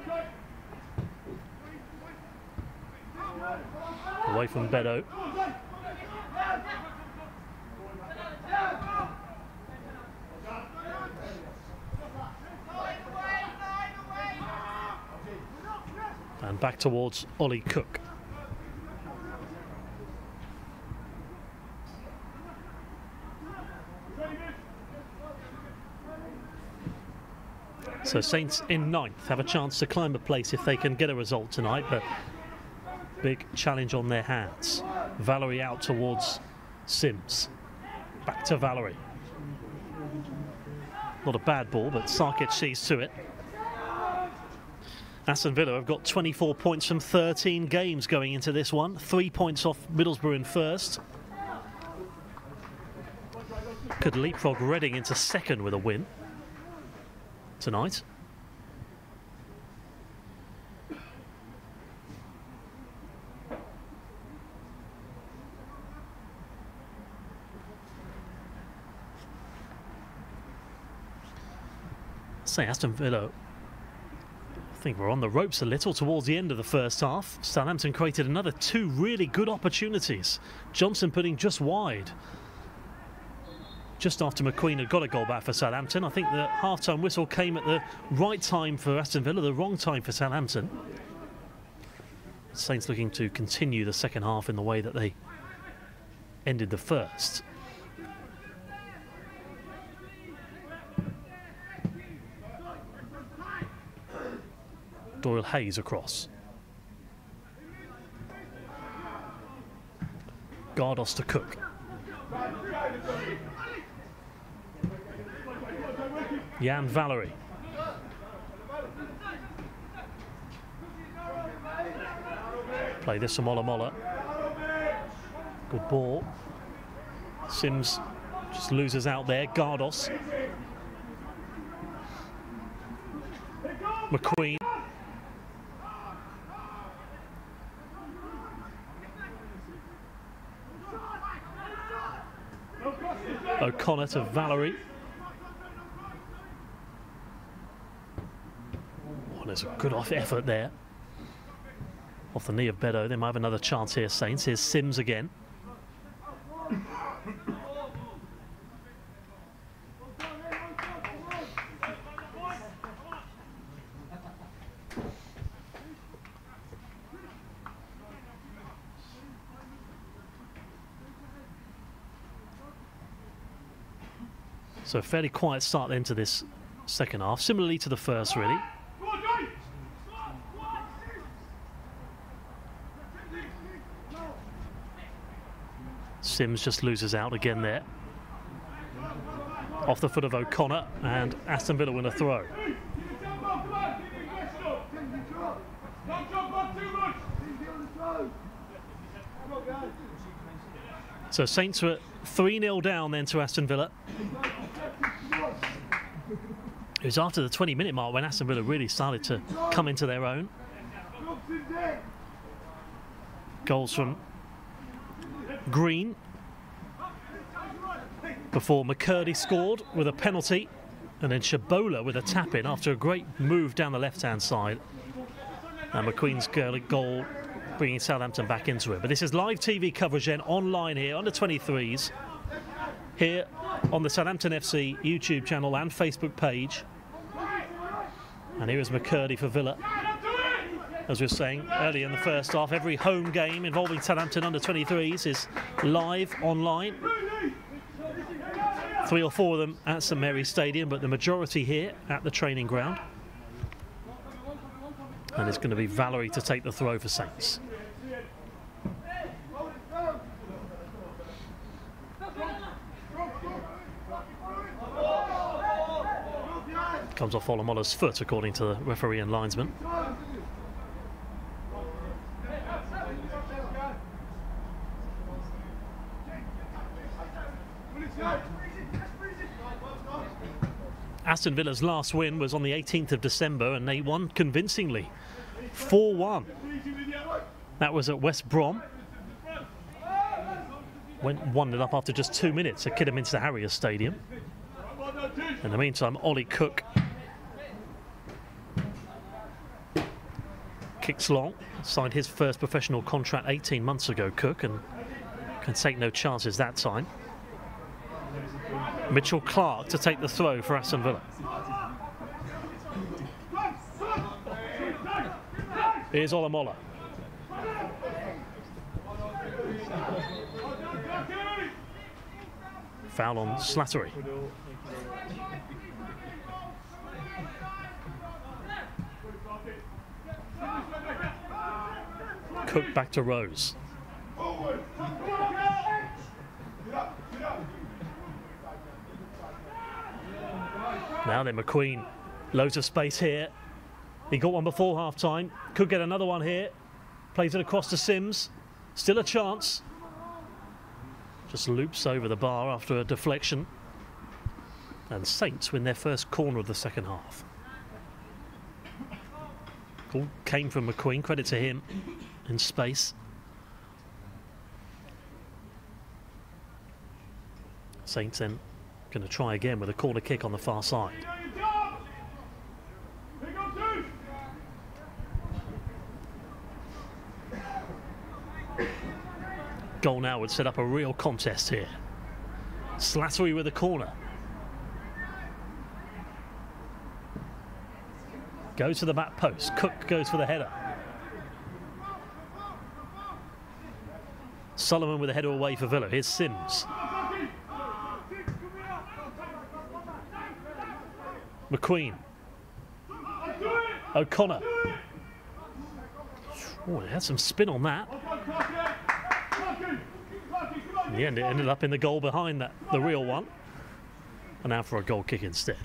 [SPEAKER 1] Away from Beddoe. And back towards Ollie Cook. So Saints in 9th have a chance to climb a place if they can get a result tonight, but big challenge on their hands. Valerie out towards Sims. Back to Valerie. Not a bad ball, but Sarkic sees to it. Aston Villa have got 24 points from 13 games going into this one. 3 points off Middlesbrough in first. Could leapfrog Reading into second with a win tonight. Say Aston Villa, I think we're on the ropes a little towards the end of the first half. Southampton created another 2 really good opportunities. Johnson putting just wide. Just after McQueen had got a goal back for Southampton. I think the half-time whistle came at the right time for Aston Villa, the wrong time for Southampton. Saints looking to continue the second half in the way that they ended the first. Doyle Hayes across. Gardos to Cook. Jan Valerie. Play this from Olamola. Good ball. Sims just loses out there. Gardos. McQueen. O'Connor to Valerie. Oh, there's a good off effort there. Off the knee of Beddoe. They might have another chance here, Saints. Here's Sims again. So a fairly quiet start into this second half, similarly to the first, really. Sims just loses out again there. Off the foot of O'Connor, and Aston Villa win a throw. So Saints were 3-0 down then to Aston Villa. It was after the 20-minute mark when Aston Villa really started to come into their own. Goals from Green before McCurdy scored with a penalty, and then Shabola with a tap-in after a great move down the left-hand side. And McQueen's goal bringing Southampton back into it. But this is live TV coverage then online here, under 23s, here on the Southampton FC YouTube channel and Facebook page. And here is McCurdy for Villa. As we were saying earlier in the first half, every home game involving Southampton under 23s is live online. 3 or 4 of them at St Mary's Stadium, but the majority here at the training ground. And it's going to be Valerie to take the throw for Saints. Comes off Olomola's foot, according to the referee and linesman. Aston Villa's last win was on the 18th of December, and they won convincingly, 4-1. That was at West Brom. Went 1-0 up after just 2 minutes at Kidderminster Harriers Stadium. In the meantime, Ollie Cook kicks long. Signed his first professional contract 18 months ago, Cook, and can take no chances that time. Mitchell Clark to take the throw for Aston Villa. Here's Olomola. Foul on Slattery. Cook back to Rose. Now then, McQueen, loads of space here. He got one before half-time, could get another one here. Plays it across to Sims, still a chance. Just loops over the bar after a deflection. And Saints win their first corner of the second half. Ball came from McQueen, credit to him, in space. Saints then going to try again with a corner kick on the far side. Goal now would set up a real contest here. Slattery with a corner. Goes to the back post. Cook goes for the header. Sullivan with a header away for Villa. Here's Sims. McQueen. O'Connor. Oh, it had some spin on that. In the end, it ended up in the goal behind that, the real one. And now for a goal kick instead.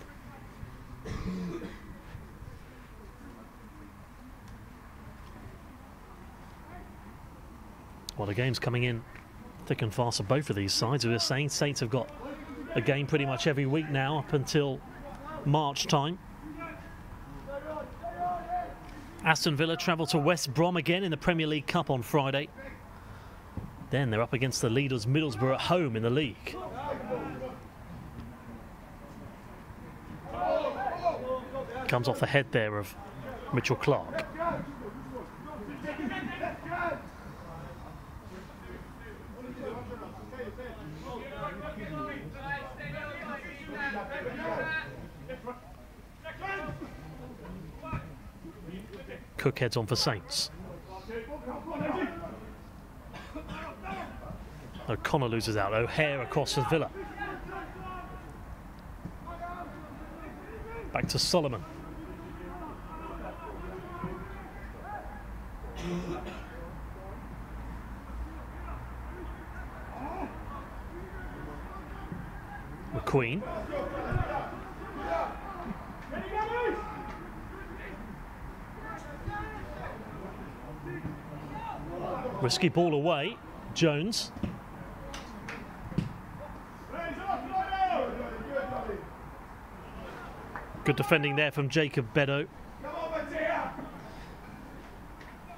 [SPEAKER 1] Well, the game's coming in thick and fast for both of these sides. We were saying Saints have got a game pretty much every week now up until March time. Aston Villa travel to West Brom again in the Premier League Cup on Friday. Then they're up against the leaders Middlesbrough at home in the league. Comes off the head there of Mitchell Clark. Cook heads on for Saints. O'Connor loses out. O'Hare across to Villa. Back to Solomon. McQueen. Risky ball away. Jones. Good defending there from Jacob Beddoe.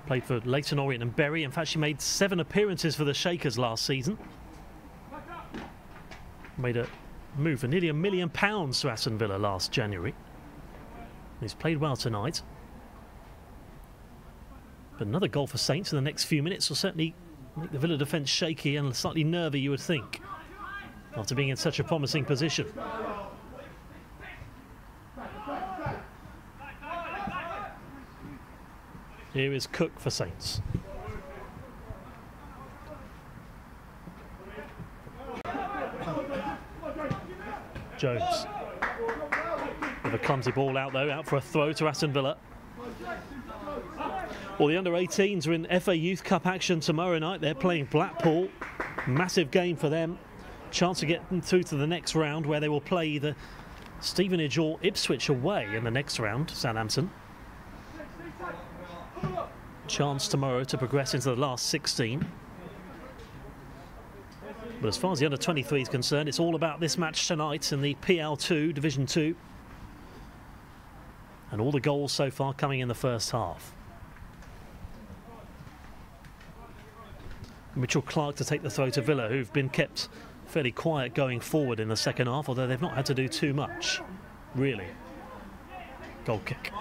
[SPEAKER 1] Played for Leyton Orient and Bury. In fact, she made 7 appearances for the Shakers last season. Made a move for nearly £1 million to Aston Villa last January. He's played well tonight. But another goal for Saints in the next few minutes will certainly make the Villa defence shaky and slightly nervy, you would think, after being in such a promising position. Here is Cook for Saints. Jones. With a clumsy ball out though, out for a throw to Aston Villa. Well, the under-18s are in FA Youth Cup action tomorrow night. They're playing Blackpool. Massive game for them. Chance to get them through to the next round, where they will play either Stevenage or Ipswich away in the next round, Southampton. Chance tomorrow to progress into the last 16. But as far as the under-23 is concerned, it's all about this match tonight in the PL2, Division 2. And all the goals so far coming in the first half. Mitchell Clark to take the throw to Villa, who've been kept fairly quiet going forward in the second half, although they've not had to do too much, really. Goal kick.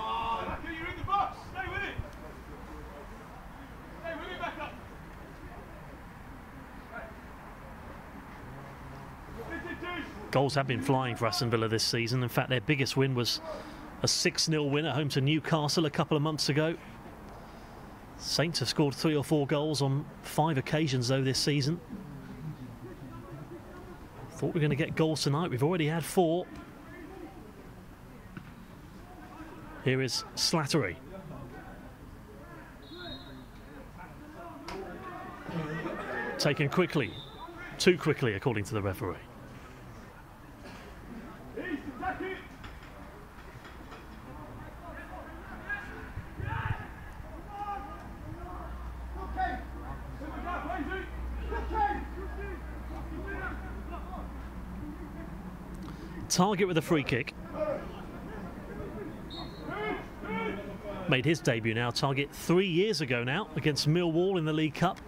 [SPEAKER 1] Goals have been flying for Aston Villa this season. In fact, their biggest win was a 6-0 win at home to Newcastle a couple of months ago. Saints have scored 3 or 4 goals on 5 occasions though this season. Thought we were going to get goals tonight. We've already had 4. Here is Slattery. Taken quickly. Too quickly, according to the referee. Target with a free kick. Made his debut now, Target 3 years ago now, against Millwall in the League Cup.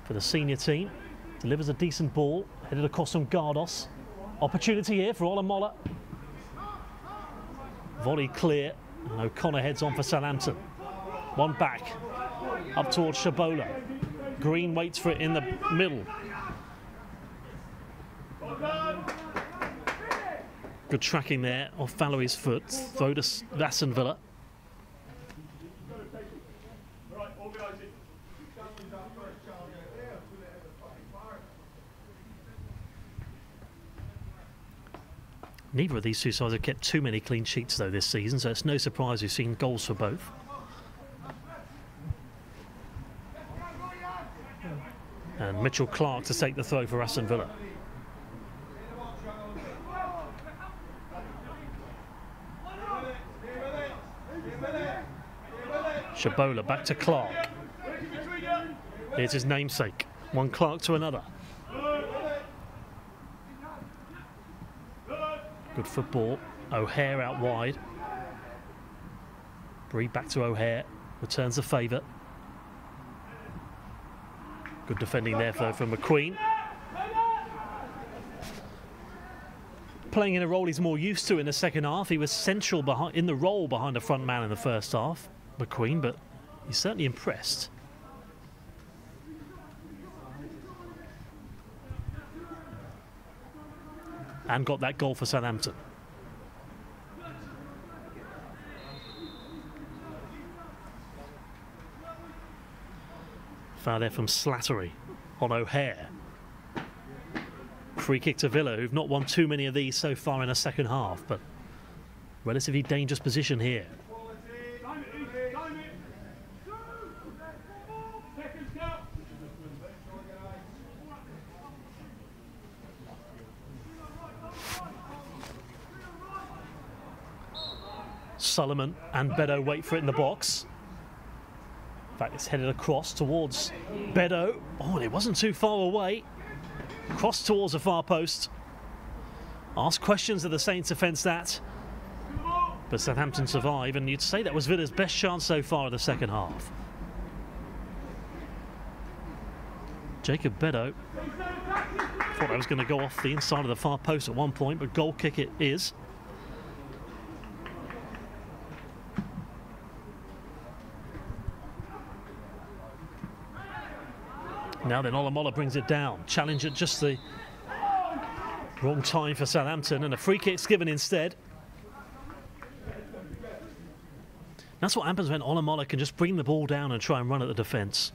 [SPEAKER 1] For the senior team. Delivers a decent ball, headed across from Gardos. Opportunity here for Olamola. Volley clear, and O'Connor heads on for Southampton. One back, up towards Shabola. Green waits for it in the middle. Good tracking there off Valerie's foot. Throw to Aston Villa. Neither of these two sides have kept too many clean sheets though this season, so it's no surprise we've seen goals for both. And Mitchell Clark to take the throw for Aston Villa. Shabola back to Clark. Here's his namesake. One Clark to another. Good football. O'Hare out wide. Bree back to O'Hare, returns the favour. Good defending there though from McQueen. Playing in a role he's more used to in the second half. He was central in the role behind the front man in the first half, McQueen, but he's certainly impressed. And got that goal for Southampton. Foul there from Slattery on O'Hare. Free kick to Villa, who've not won too many of these so far in the second half, but relatively dangerous position here. Solomon and Beddoe wait for it in the box. In fact, it's headed across towards Beddoe. Oh, and it wasn't too far away. Cross towards the far post. Ask questions of the Saints defence that. But Southampton survive, and you'd say that was Villa's best chance so far in the second half. Jacob Beddoe thought that was going to go off the inside of the far post at one point, but goal kick it is. Now then, Olamola brings it down. Challenge at just the wrong time for Southampton, and a free kick's given instead. That's what happens when Olamola can just bring the ball down and try and run at the defence.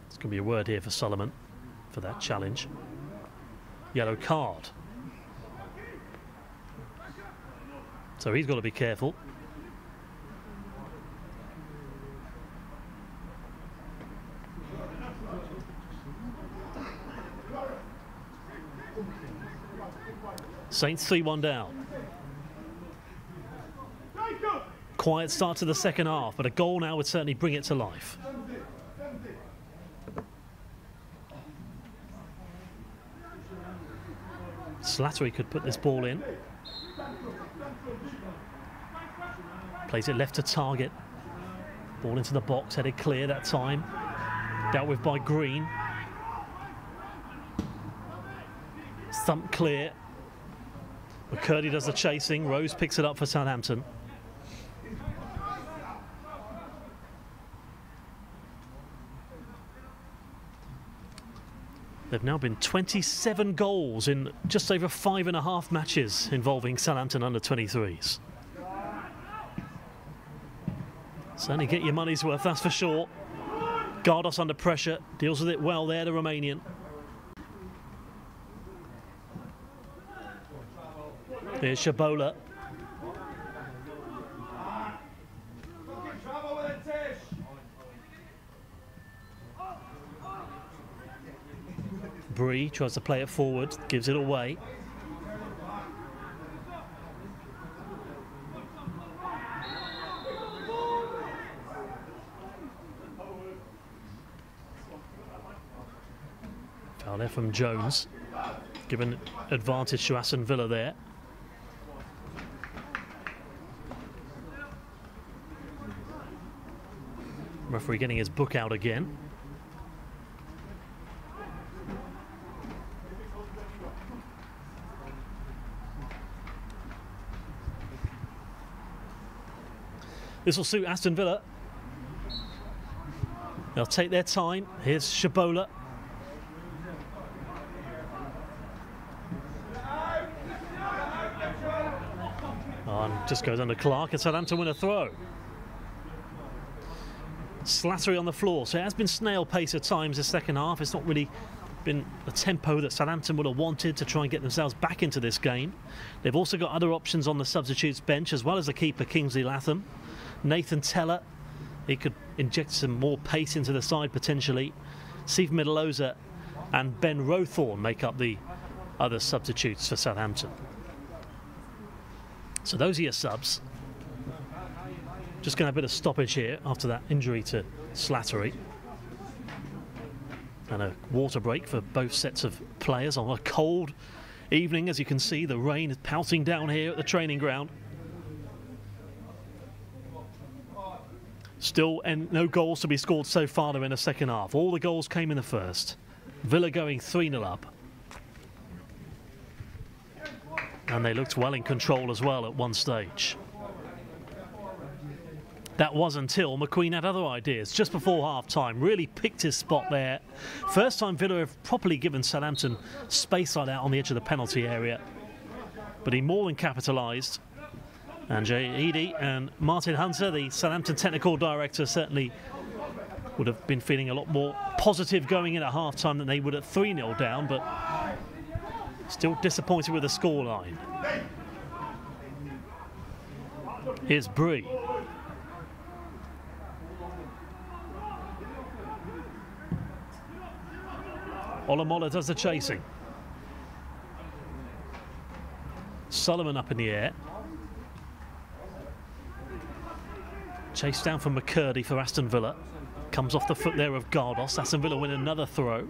[SPEAKER 1] There's going to be a word here for Solomon for that challenge. Yellow card. So he's got to be careful. Saints 3-1 down. Quiet start to the second half, but a goal now would certainly bring it to life. Slattery could put this ball in. Plays it left to target. Ball into the box, headed clear that time. Dealt with by Green. Thumped clear. McCurdy does the chasing. Rose picks it up for Southampton. They've now been 27 goals in just over 5.5 matches involving Southampton under-23s. Certainly get your money's worth, that's for sure. Gardos under pressure, deals with it well there, the Romanian. Here's Shabola. Bree tries to play it forward, gives it away. Foul there from Jones, given advantage to Aston Villa there. Referee getting his book out again. This will suit Aston Villa. They'll take their time. Here's Shabola. And just goes under Clark, and Southampton win a throw. Slattery on the floor, so it has been snail pace at times this second half. It's not really been the tempo that Southampton would have wanted to try and get themselves back into this game. They've also got other options on the substitutes bench, as well as the keeper Kingsley Latham. Nathan Teller, he could inject some more pace into the side potentially. Steve Middleoza and Ben Rowthorne make up the other substitutes for Southampton. So those are your subs. Just going to have a bit of stoppage here after that injury to Slattery. And a water break for both sets of players on a cold evening. As you can see, the rain is pelting down here at the training ground. Still, and no goals to be scored so far in the second half. All the goals came in the first. Villa going 3-0 up. And they looked well in control as well at one stage. That was until McQueen had other ideas just before half-time. Really picked his spot there. First time Villa have properly given Southampton space like that on the edge of the penalty area. But he more than capitalised. And Jay Eady and Martin Hunter, the Southampton technical director, certainly would have been feeling a lot more positive going in at half-time than they would at 3-0 down, but still disappointed with the scoreline. Here's Bree. Olamola does the chasing. Solomon up in the air. Chased down from McCurdy for Aston Villa. Comes off the foot there of Gardos. Aston Villa win another throw.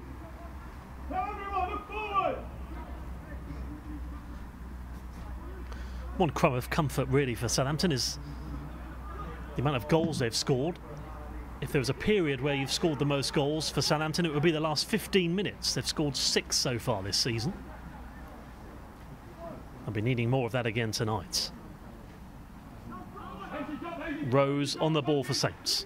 [SPEAKER 1] One crumb of comfort really for Southampton is the amount of goals they've scored. If there was a period where you've scored the most goals for Southampton, it would be the last 15 minutes. They've scored 6 so far this season. I'll be needing more of that again tonight. Rose on the ball for Saints.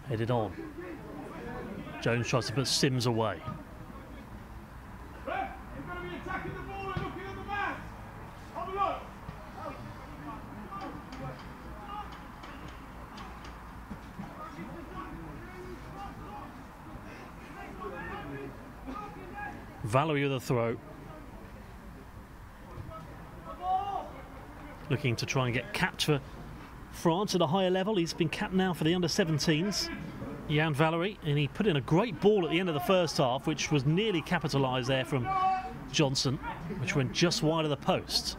[SPEAKER 1] Headed on. Jones tries to put Sims away. Valerie with a throw. Looking to try and get capped for France at a higher level. He's been capped now for the under-17s. Jan Valerie, and he put in a great ball at the end of the first half, which was nearly capitalised there from Johnson, which went just wide of the post.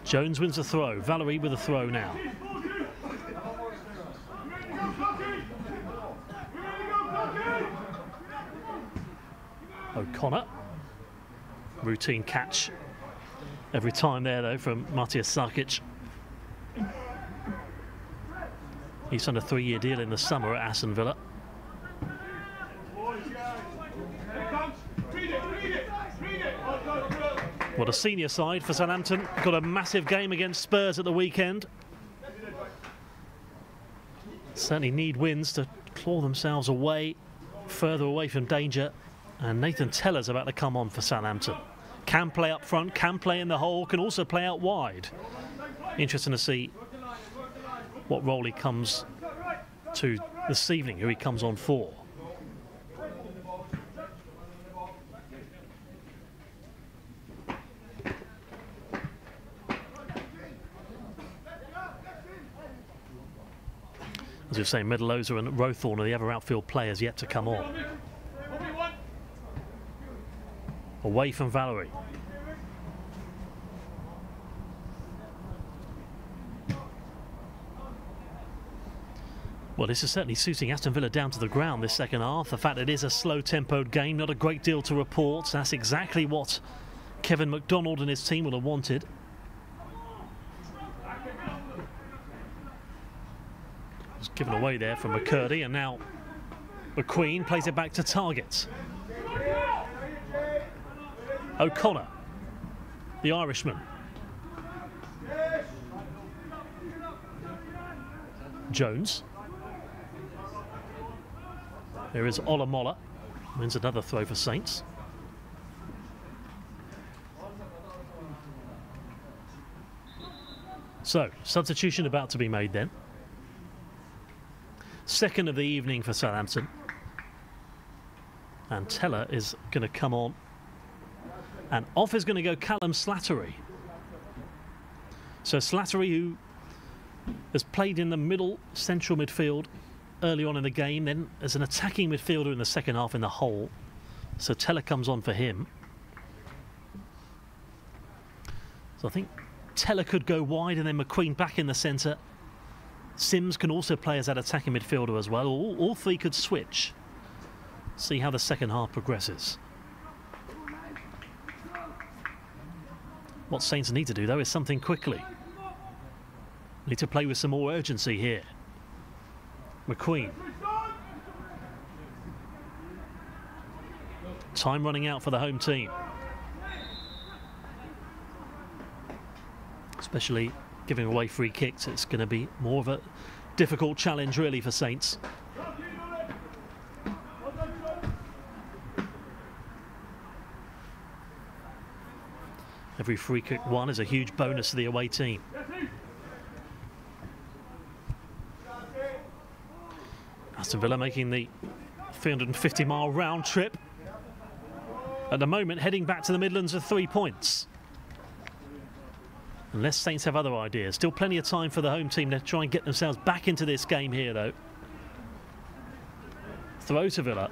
[SPEAKER 1] Jones wins the throw. Valerie with a throw now. O'Connor. Routine catch every time there though from Matthias Sarkic. He's signed a 3-year deal in the summer at Aston Villa. What a senior side for Southampton. Got a massive game against Spurs at the weekend. Certainly need wins to claw themselves away, further away from danger. And Nathan Teller's about to come on for Southampton. Can play up front, can play in the hole, can also play out wide. Interesting to see what role he comes to this evening, who he comes on for. As you say, Meadowloser and Rowthorne are the other outfield players yet to come on. Away from Valerie. Well, this is certainly suiting Aston Villa down to the ground this second half. The fact it is a slow-tempoed game, not a great deal to report. That's exactly what Kevin McDonald and his team would have wanted. It's given away there from McCurdy, and now McQueen plays it back to Target. O'Connor, the Irishman. Jones. There is Olamola. Wins another throw for Saints. So, substitution about to be made then. Second of the evening for Southampton. And Teller is going to come on. And off is going to go Callum Slattery. So Slattery, who has played in the middle central midfield early on in the game. Then as an attacking midfielder in the second half in the hole. So Teller comes on for him. So I think Teller could go wide and then McQueen back in the centre. Sims can also play as that attacking midfielder as well. All three could switch. See how the second half progresses. What Saints need to do, though, is something quickly. Need to play with some more urgency here. McQueen. Time running out for the home team. Especially giving away free kicks, it's going to be more of a difficult challenge, really, for Saints. Every free kick won is a huge bonus to the away team. Aston Villa making the 350-mile round trip. At the moment, heading back to the Midlands with 3 points. Unless Saints have other ideas. Still plenty of time for the home team to try and get themselves back into this game here, though. Throw to Villa.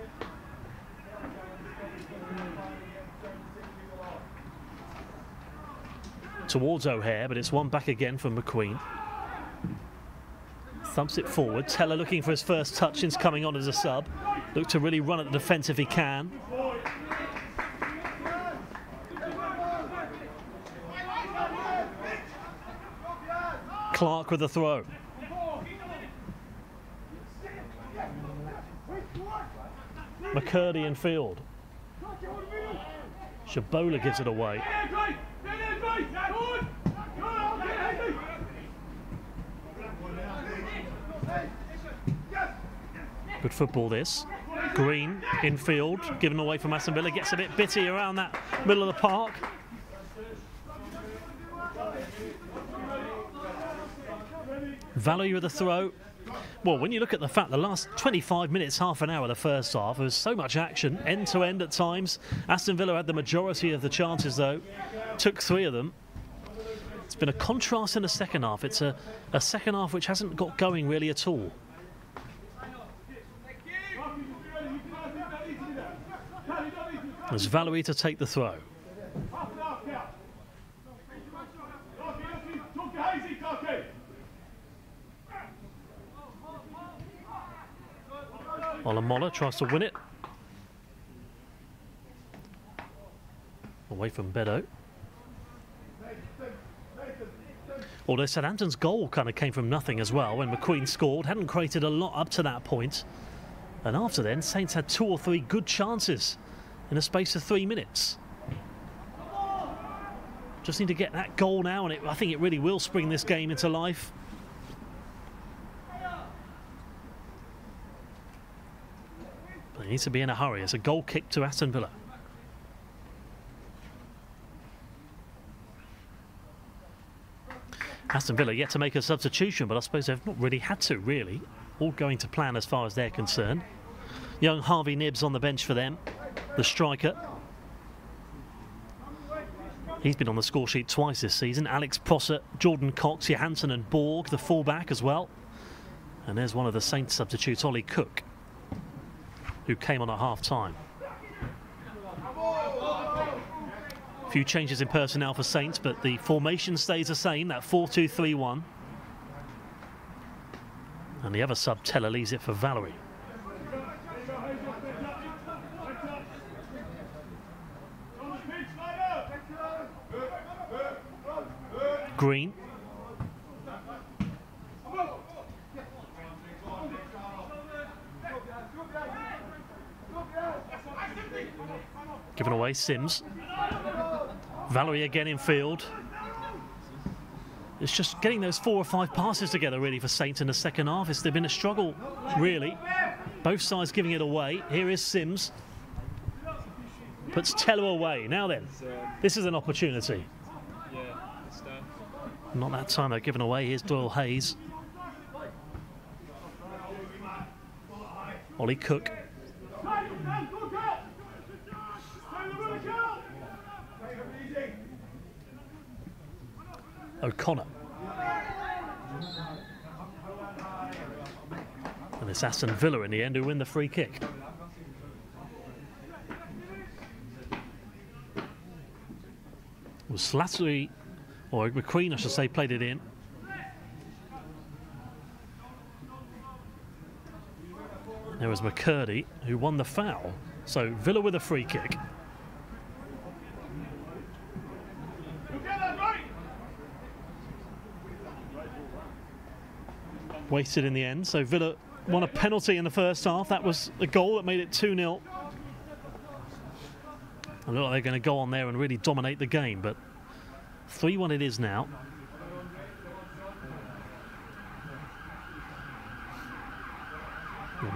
[SPEAKER 1] Towards O'Hare, but it's one back again from McQueen. Thumps it forward. Teller looking for his first touch since coming on as a sub. Look to really run at the defence if he can. Clark with the throw. McCurdy in field. Shabola gives it away. Good football this. Green in field, given away from Aston Villa, gets a bit bitty around that middle of the park. Valerie with a throw. Well, when you look at the fact the last 25 minutes, half an hour of the first half, there was so much action, end to end at times. Aston Villa had the majority of the chances, though. Took 3 of them. It's been a contrast in the second half. It's a second half which hasn't got going really at all. There's Valerie to take the throw. Olamola tries to win it. Away from Bedo. Although Southampton's goal kind of came from nothing as well when McQueen scored. Hadn't created a lot up to that point. And after then, Saints had 2 or 3 good chances in a space of 3 minutes. Just need to get that goal now, and I think it really will spring this game into life. But he needs to be in a hurry. It's a goal kick to Aston Villa. Aston Villa yet to make a substitution, but I suppose they've not really had to, really. All going to plan as far as they're concerned. Young Harvey Nibbs on the bench for them, the striker. He's been on the score sheet twice this season. Alex Prosser, Jordan Cox, Johansson and Borg, the fullback as well. And there's one of the Saints substitutes, Ollie Cook, who came on at half-time. A few changes in personnel for Saints, but the formation stays the same, that 4-2-3-1. And the other sub, Teller, leaves it for Valerie. Green. Given away, Sims. Valerie again in field. It's just getting those 4 or 5 passes together, really, for Saints in the second half. It's been a struggle, really. Both sides giving it away. Here is Sims. Puts Teller away. Now then, this is an opportunity. Not that time, they're given away. Here's Doyle Hayes. Ollie Cook. O'Connor. And it's Aston Villa in the end who win the free kick. Well, Slattery, or McQueen I should say, played it in. There was McCurdy who won the foul. So Villa with a free kick. Wasted in the end. So Villa won a penalty in the first half. That was the goal that made it 2-0. I look like they're going to go on there and really dominate the game, but 3-1 it is now.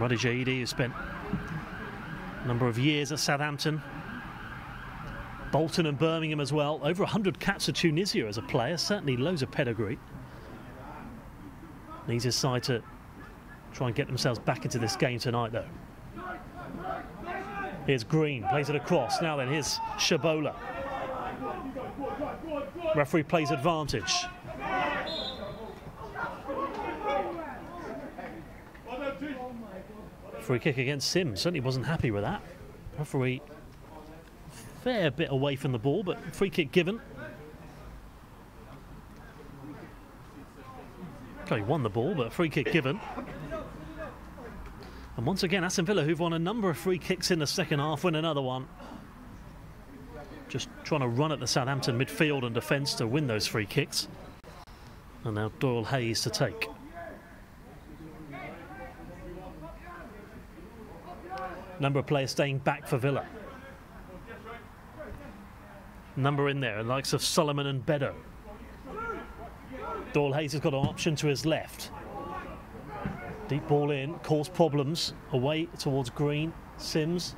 [SPEAKER 1] Ruddy Jaidi, who spent a number of years at Southampton, Bolton and Birmingham as well. Over 100 caps for Tunisia as a player, certainly loads of pedigree. Needs his side to try and get themselves back into this game tonight, though. Here's Green, plays it across. Now then, here's Shabola. Referee plays advantage. Free kick against Sims. Certainly wasn't happy with that. Referee fair bit away from the ball, but free kick given. Okay, he won the ball, but free kick given. And once again, Aston Villa, who've won a number of free kicks in the second half, win another one. Just trying to run at the Southampton midfield and defence to win those free kicks. And now Doyle Hayes to take. Number of players staying back for Villa. Number in there, the likes of Solomon and Beddoe. Doyle Hayes has got an option to his left. Deep ball in, caused problems. Away towards Green, Sims.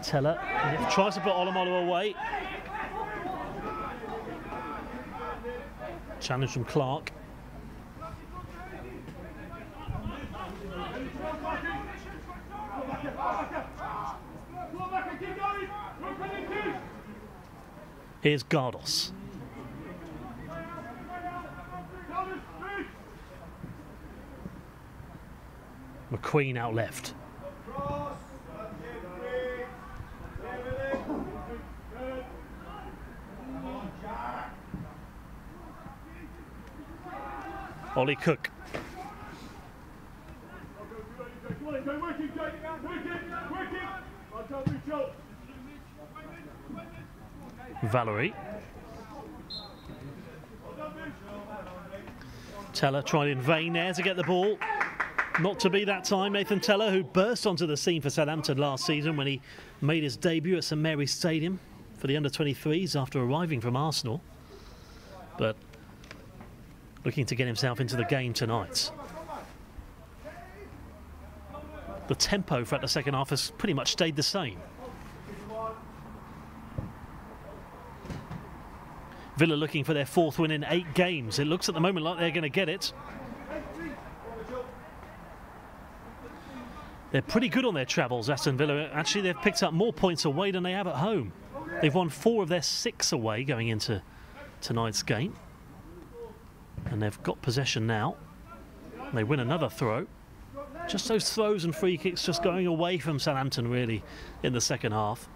[SPEAKER 1] Teller tries to put Olomolu away. Challenge from Clark. Here's Gardos. McQueen out left. Ollie Cook. Valerie. Teller tried in vain there to get the ball. Not to be that time. Nathan Teller, who burst onto the scene for Southampton last season when he made his debut at St Mary's Stadium for the under-23s after arriving from Arsenal. But looking to get himself into the game tonight. The tempo throughout the second half has pretty much stayed the same. Villa looking for their fourth win in 8 games. It looks at the moment like they're going to get it. They're pretty good on their travels, Aston Villa. Actually, they've picked up more points away than they have at home. They've won 4 of their 6 away going into tonight's game. And they've got possession now. They win another throw. Just those throws and free kicks just going away from Southampton, really, in the second half.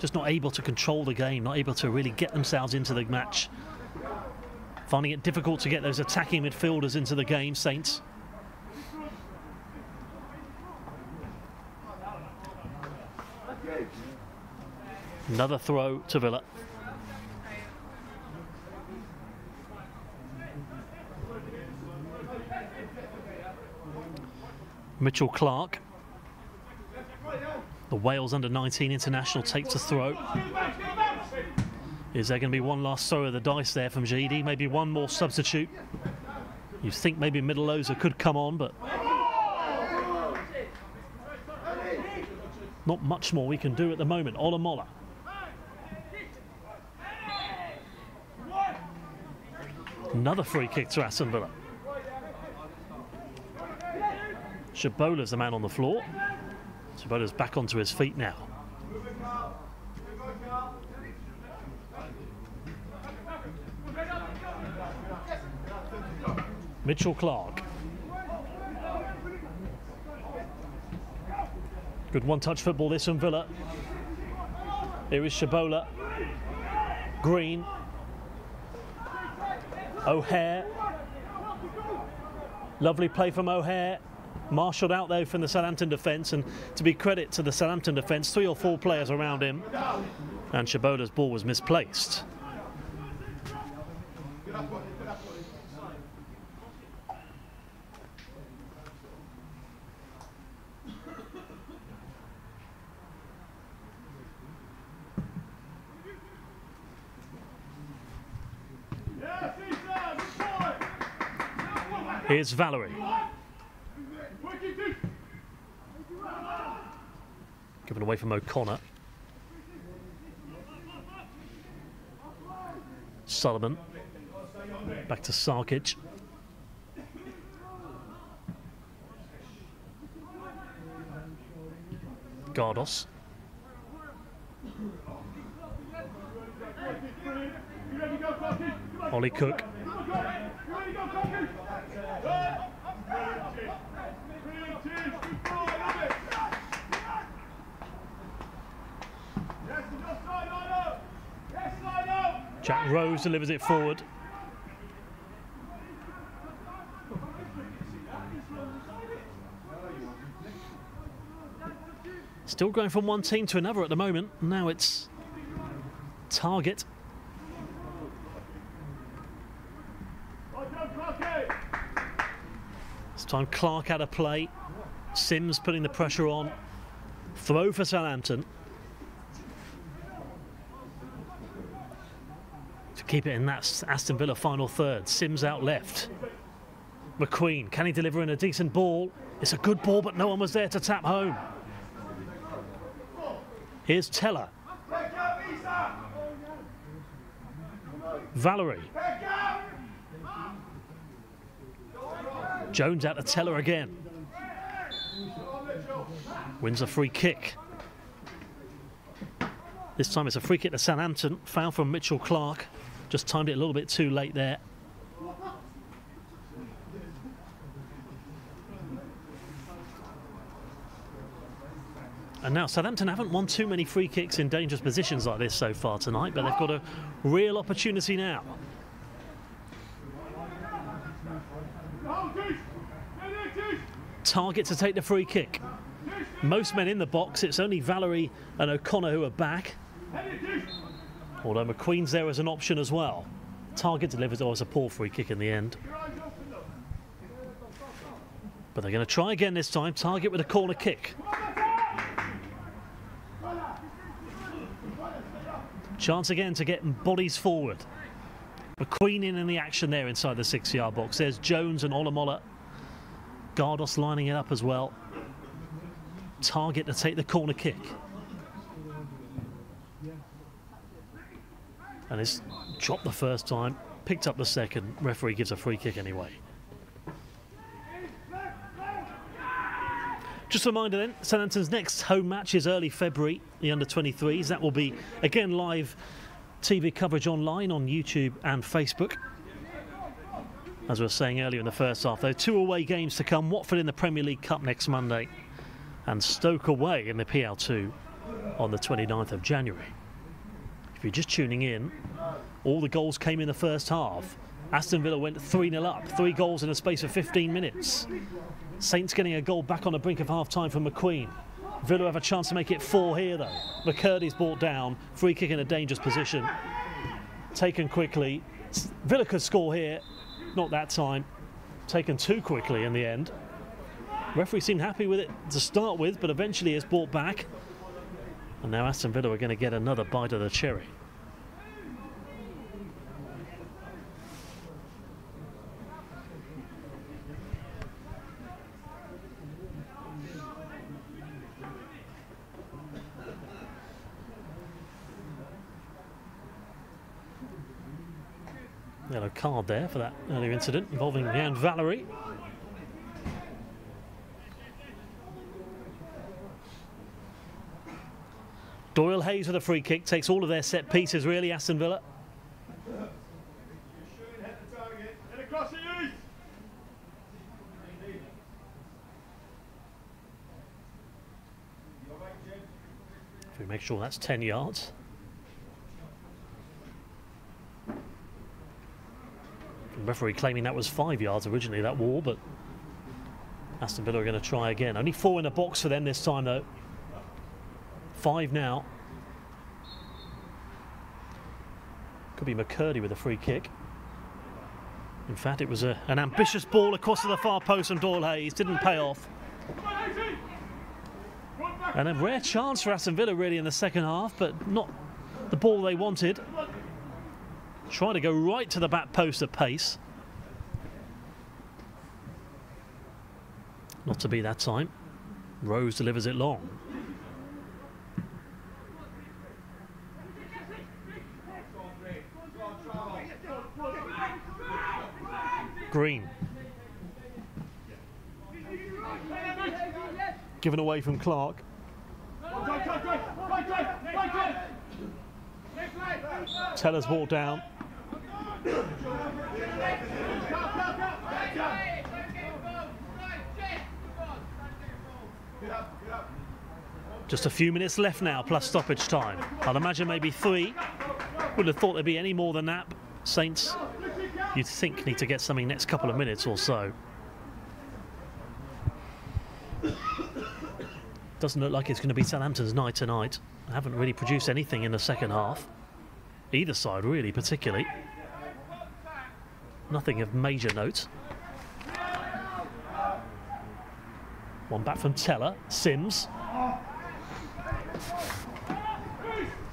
[SPEAKER 1] Just not able to control the game, not able to really get themselves into the match. Finding it difficult to get those attacking midfielders into the game, Saints. Another throw to Villa. Mitchell Clark, the Wales under-19 international, takes a throw. Is there going to be one last throw of the dice there from Jaidi? Maybe one more substitute. You think maybe Middle-Loza could come on, but not much more we can do at the moment. Olamola. Another free kick to Aston Villa. Shabola's the man on the floor. Shabola's back onto his feet now. Mitchell Clark. Good one-touch football this from Villa. Here is Shabola. Green. O'Hare. Lovely play from O'Hare. Marshalled out though from the Southampton defence, and to be credit to the Southampton defence, 3 or 4 players around him, and Shabola's ball was misplaced. Here's Valerie. Given away from O'Connor. Sullivan. Back to Sarkic. Gardos. Ollie Cook. Jack Rose delivers it forward. Still going from one team to another at the moment. Now it's Target. This time Clark out of play. Sims putting the pressure on. Throw for Southampton. To keep it in that Aston Villa final third. Sims out left. McQueen, can he deliver in a decent ball? It's a good ball, but no one was there to tap home. Here's Teller. Valerie. Jones out to Teller again. Wins a free kick. This time it's a free kick to Southampton. Foul from Mitchell Clark. Just timed it a little bit too late there. And now Southampton haven't won too many free kicks in dangerous positions like this so far tonight, but they've got a real opportunity now. Target to take the free kick. Most men in the box, it's only Valerie and O'Connor who are back. Although McQueen's there as an option as well. Target delivers, oh, it's a poor free kick in the end. But they're going to try again this time. Target with a corner kick. Chance again to get bodies forward. McQueen in the action there inside the 6-yard box. There's Jones and Olamola. Gardos lining it up as well. Target to take the corner kick. And it's dropped the first time, picked up the second. Referee gives a free kick anyway. Just a reminder then, Southampton's next home match is early February, the under-23s. That will be, again, live TV coverage online on YouTube and Facebook. As we were saying earlier in the first half, though, 2 away games to come. Watford in the Premier League Cup next Monday and Stoke away in the PL2 on the 29th of January. If you're just tuning in, all the goals came in the first half. Aston Villa went 3-0 up, 3 goals in a space of 15 minutes. Saints getting a goal back on the brink of half-time from McQueen. Villa have a chance to make it 4 here, though. McCurdy's brought down, free kick in a dangerous position. Taken quickly. Villa could score here. Not that time. Taken too quickly in the end. Referee seemed happy with it to start with, but eventually it's brought back. And now Aston Villa are going to get another bite of the cherry. Yellow card there for that earlier incident involving Leanne Valerie. Doyle Hayes with a free kick, takes all of their set pieces really, Aston Villa. If we make sure that's 10 yards. The referee claiming that was 5 yards originally, that wall, but Aston Villa are going to try again. Only 4 in the box for them this time, though. 5 now. Could be McCurdy with a free kick. In fact, it was an ambitious ball across to the far post from Doyle Hayes. Didn't pay off. And a rare chance for Aston Villa, really, in the second half, but not the ball they wanted. Trying to go right to the back post at pace. Not to be that time. Rose delivers it long. Green. Given away from Clark. Teller's ball down. Just a few minutes left now, plus stoppage time. I'd imagine maybe 3. Wouldn't have thought there'd be any more than that. Saints, you'd think, need to get something next couple of minutes or so. Doesn't look like it's going to be Southampton's night tonight. They haven't really produced anything in the second half. Either side, really, particularly. Nothing of major note. One back from Teller. Sims.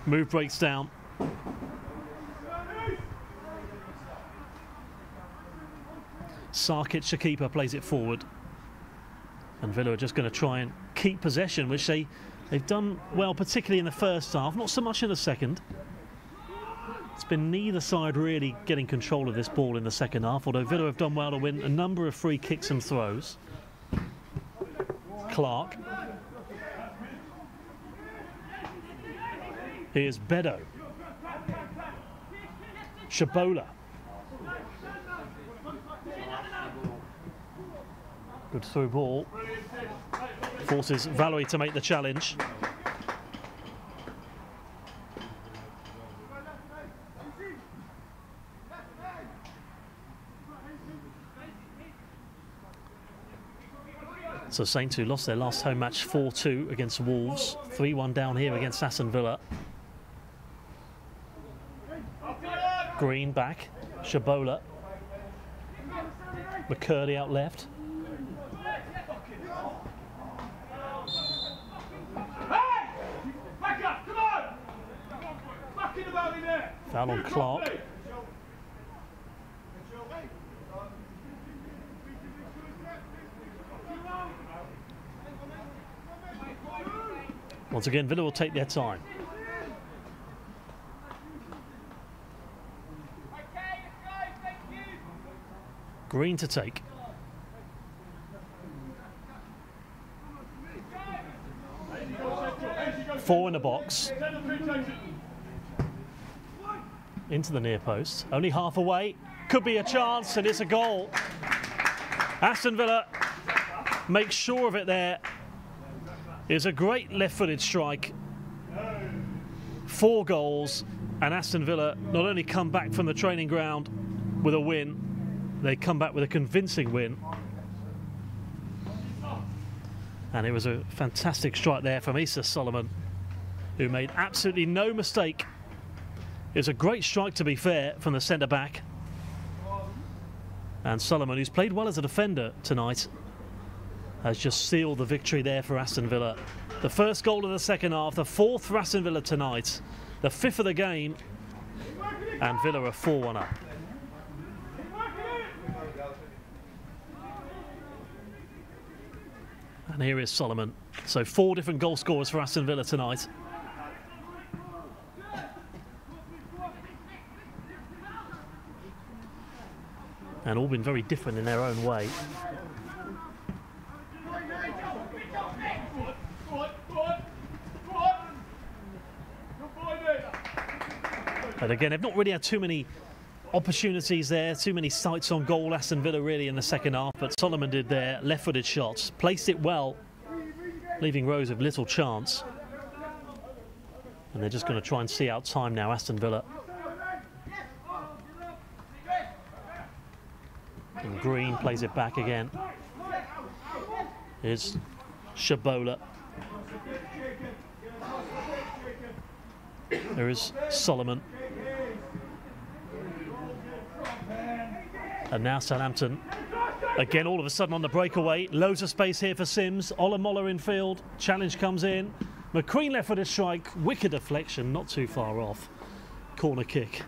[SPEAKER 1] Move breaks down. Sarkic, the keeper, plays it forward. And Villa are just going to try and keep possession, which they've done well, particularly in the first half, not so much in the second. It's been neither side really getting control of this ball in the second half, although Villa have done well to win a number of free kicks and throws. Clark. Here's Bedo. Shabola. Good through ball. Forces Valerie to make the challenge. So Saints, who lost their last home match 4-2 against Wolves, 3-1 down here against Aston Villa. Green back, Shabola. McCurdy out left. Foul on Clark. Once again, Villa will take their time. Green to take. Four in the box. Into the near post. Only half away. Could be a chance, and it's a goal. Aston Villa makes sure of it there. It's a great left-footed strike. 4 goals, and Aston Villa not only come back from the training ground with a win, they come back with a convincing win. And it was a fantastic strike there from Issa Solomon, who made absolutely no mistake. It was a great strike, to be fair, from the centre-back. And Solomon, who's played well as a defender tonight, has just sealed the victory there for Aston Villa. The first goal of the second half, the 4th for Aston Villa tonight, the 5th of the game, and Villa are 4-1 up. And here is Solomon. So 4 different goal scorers for Aston Villa tonight. And all been very different in their own way. But again, they've not really had too many opportunities there, too many sights on goal, Aston Villa, really, in the second half. But Solomon did their left-footed shots, placed it well, leaving Rose with little chance. And they're just going to try and see out time now, Aston Villa. And Green plays it back again. Here's Shabola. There is Solomon. And now Southampton. Again, all of a sudden on the breakaway. Loads of space here for Sims. Olamola in field. Challenge comes in. McQueen left with a strike. Wicked deflection, not too far off. Corner kick.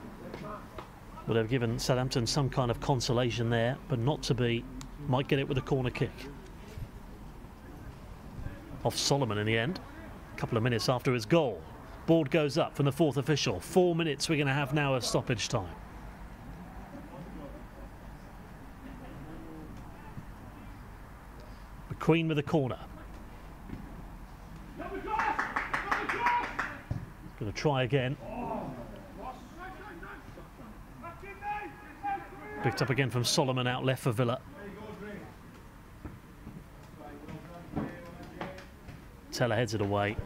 [SPEAKER 1] Would have given Southampton some kind of consolation there, but not to be. Might get it with a corner kick. Off Solomon in the end. A couple of minutes after his goal. Board goes up from the fourth official. 4 minutes we're going to have now of stoppage time. McQueen with a corner. Going to try again. Picked up again from Solomon out left for Villa. Teller heads it away.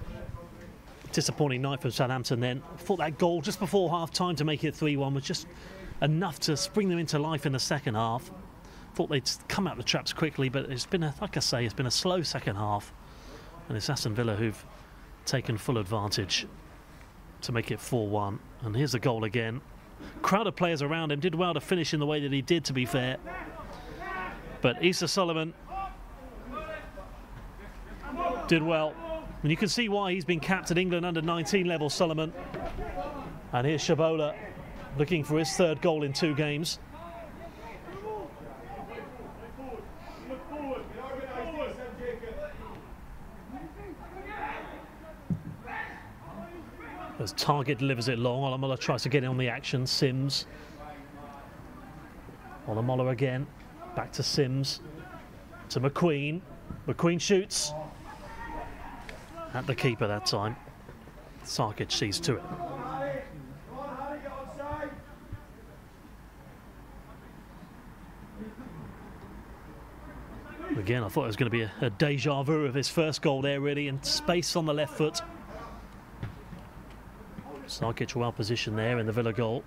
[SPEAKER 1] Disappointing night from Southampton then. Thought that goal just before half-time to make it 3-1 was just enough to spring them into life in the second half. Thought they'd come out the traps quickly, but it's been, like I say, it's been a slow second half. And it's Aston Villa who've taken full advantage to make it 4-1. And here's the goal again. Crowd of players around him, did well to finish in the way that he did, to be fair. But Issa Solomon did well. And you can see why he's been capped at England under 19 level, Solomon. And here's Shabola looking for his third goal in 2 games. As Target delivers it long, Olamola tries to get in on the action. Sims. Olamola again. Back to Sims. To McQueen. McQueen shoots. At the keeper that time. Sarkic sees to it. Again, I thought it was going to be a deja vu of his first goal there, really, and space on the left foot. Sarkic well positioned there in the Villa goal.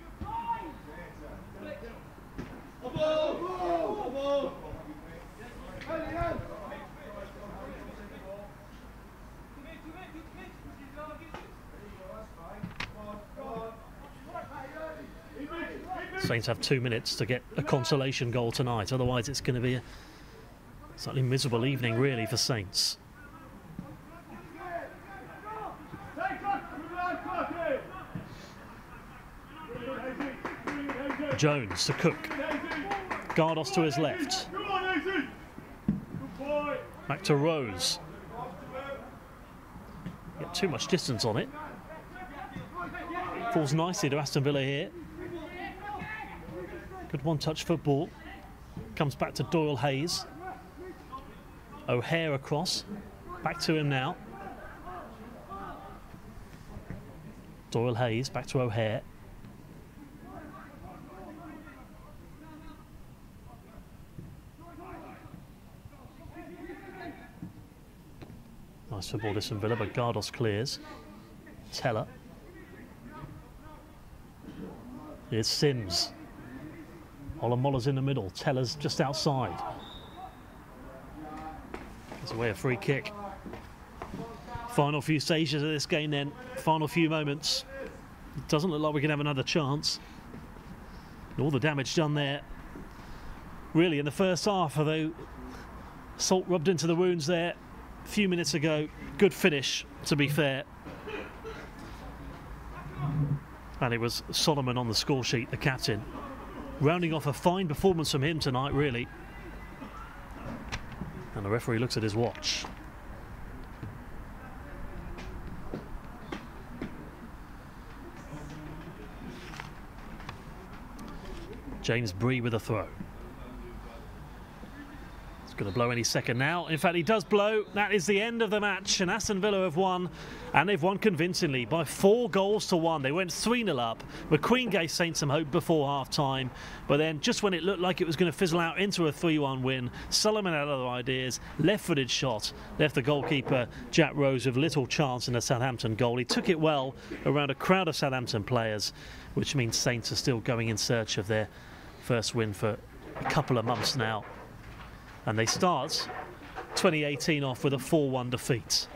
[SPEAKER 1] Saints have 2 minutes to get a consolation goal tonight, otherwise it's going to be a slightly miserable evening really for Saints. Jones to Cook. Gardos to his left. Back to Rose. Get too much distance on it. Falls nicely to Aston Villa here. Good one-touch football. Comes back to Doyle Hayes. O'Hare across. Back to him now. Doyle Hayes back to O'Hare. Nice football this from Villa, but Gardos clears. Teller. Here's Sims. Olamola's in the middle. Teller's just outside. It's away a free kick. Final few stages of this game then. Final few moments. It doesn't look like we can have another chance. All the damage done there. Really in the first half, although salt rubbed into the wounds there a few minutes ago. Good finish, to be fair. And it was Solomon on the score sheet, the captain. Rounding off a fine performance from him tonight, really. And the referee looks at his watch. James Bree with a throw. It's Going to blow any second now. In fact, he does blow. That is the end of the match, and Aston Villa have won, and they've won convincingly by 4 goals to 1. They went 3-0 up. McQueen gave Saints some hope before half-time, but then just when it looked like it was going to fizzle out into a 3-1 win, Solomon had other ideas. Left-footed shot left the goalkeeper Jack Rose with little chance in a Southampton goal. He took it well around a crowd of Southampton players, which means Saints are still going in search of their first win for a couple of months now. And they start 2018 off with a 4-1 defeat.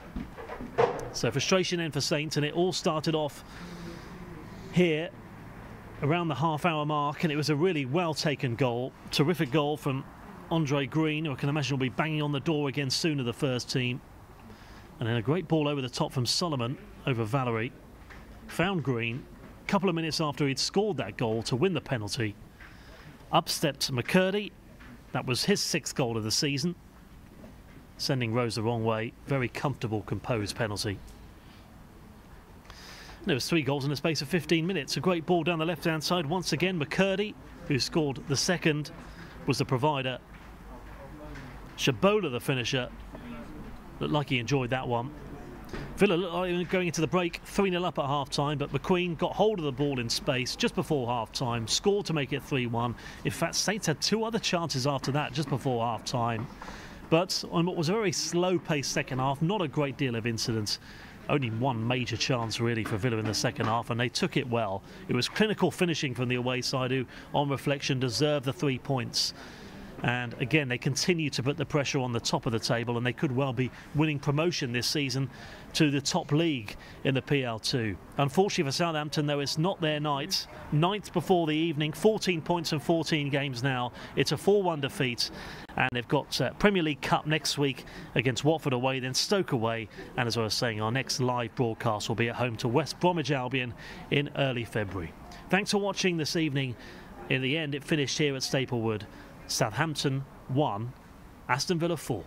[SPEAKER 1] So frustration in for Saints, and it all started off here around the half-hour mark, and it was a really well-taken goal. Terrific goal from Andre Green, who I can imagine will be banging on the door again soon of the first team. And then a great ball over the top from Solomon over Valerie. Found Green a couple of minutes after he'd scored that goal to win the penalty. Up stepped McCurdy. That was his 6th goal of the season, sending Rose the wrong way. Very comfortable, composed penalty. And there was 3 goals in the space of 15 minutes. A great ball down the left-hand side. Once again, McCurdy, who scored the 2nd, was the provider. Shabola, the finisher, looked like he enjoyed that one. Villa looked like going into the break 3-0 up at half-time, but McQueen got hold of the ball in space just before half-time, scored to make it 3-1. In fact, Saints had 2 other chances after that just before half-time. But on what was a very slow-paced second half, not a great deal of incidents. Only 1 major chance really for Villa in the second half, and they took it well. It was clinical finishing from the away side, who on reflection deserved the 3 points. And again, they continue to put the pressure on the top of the table, and they could well be winning promotion this season to the top league in the PL2. Unfortunately for Southampton, though, it's not their night. 9th before the evening, 14 points in 14 games now. It's a 4-1 defeat, and they've got Premier League Cup next week against Watford away, then Stoke away. And as I was saying, our next live broadcast will be at home to West Bromwich Albion in early February. Thanks for watching this evening. In the end, it finished here at Staplewood. Southampton 1, Aston Villa 4.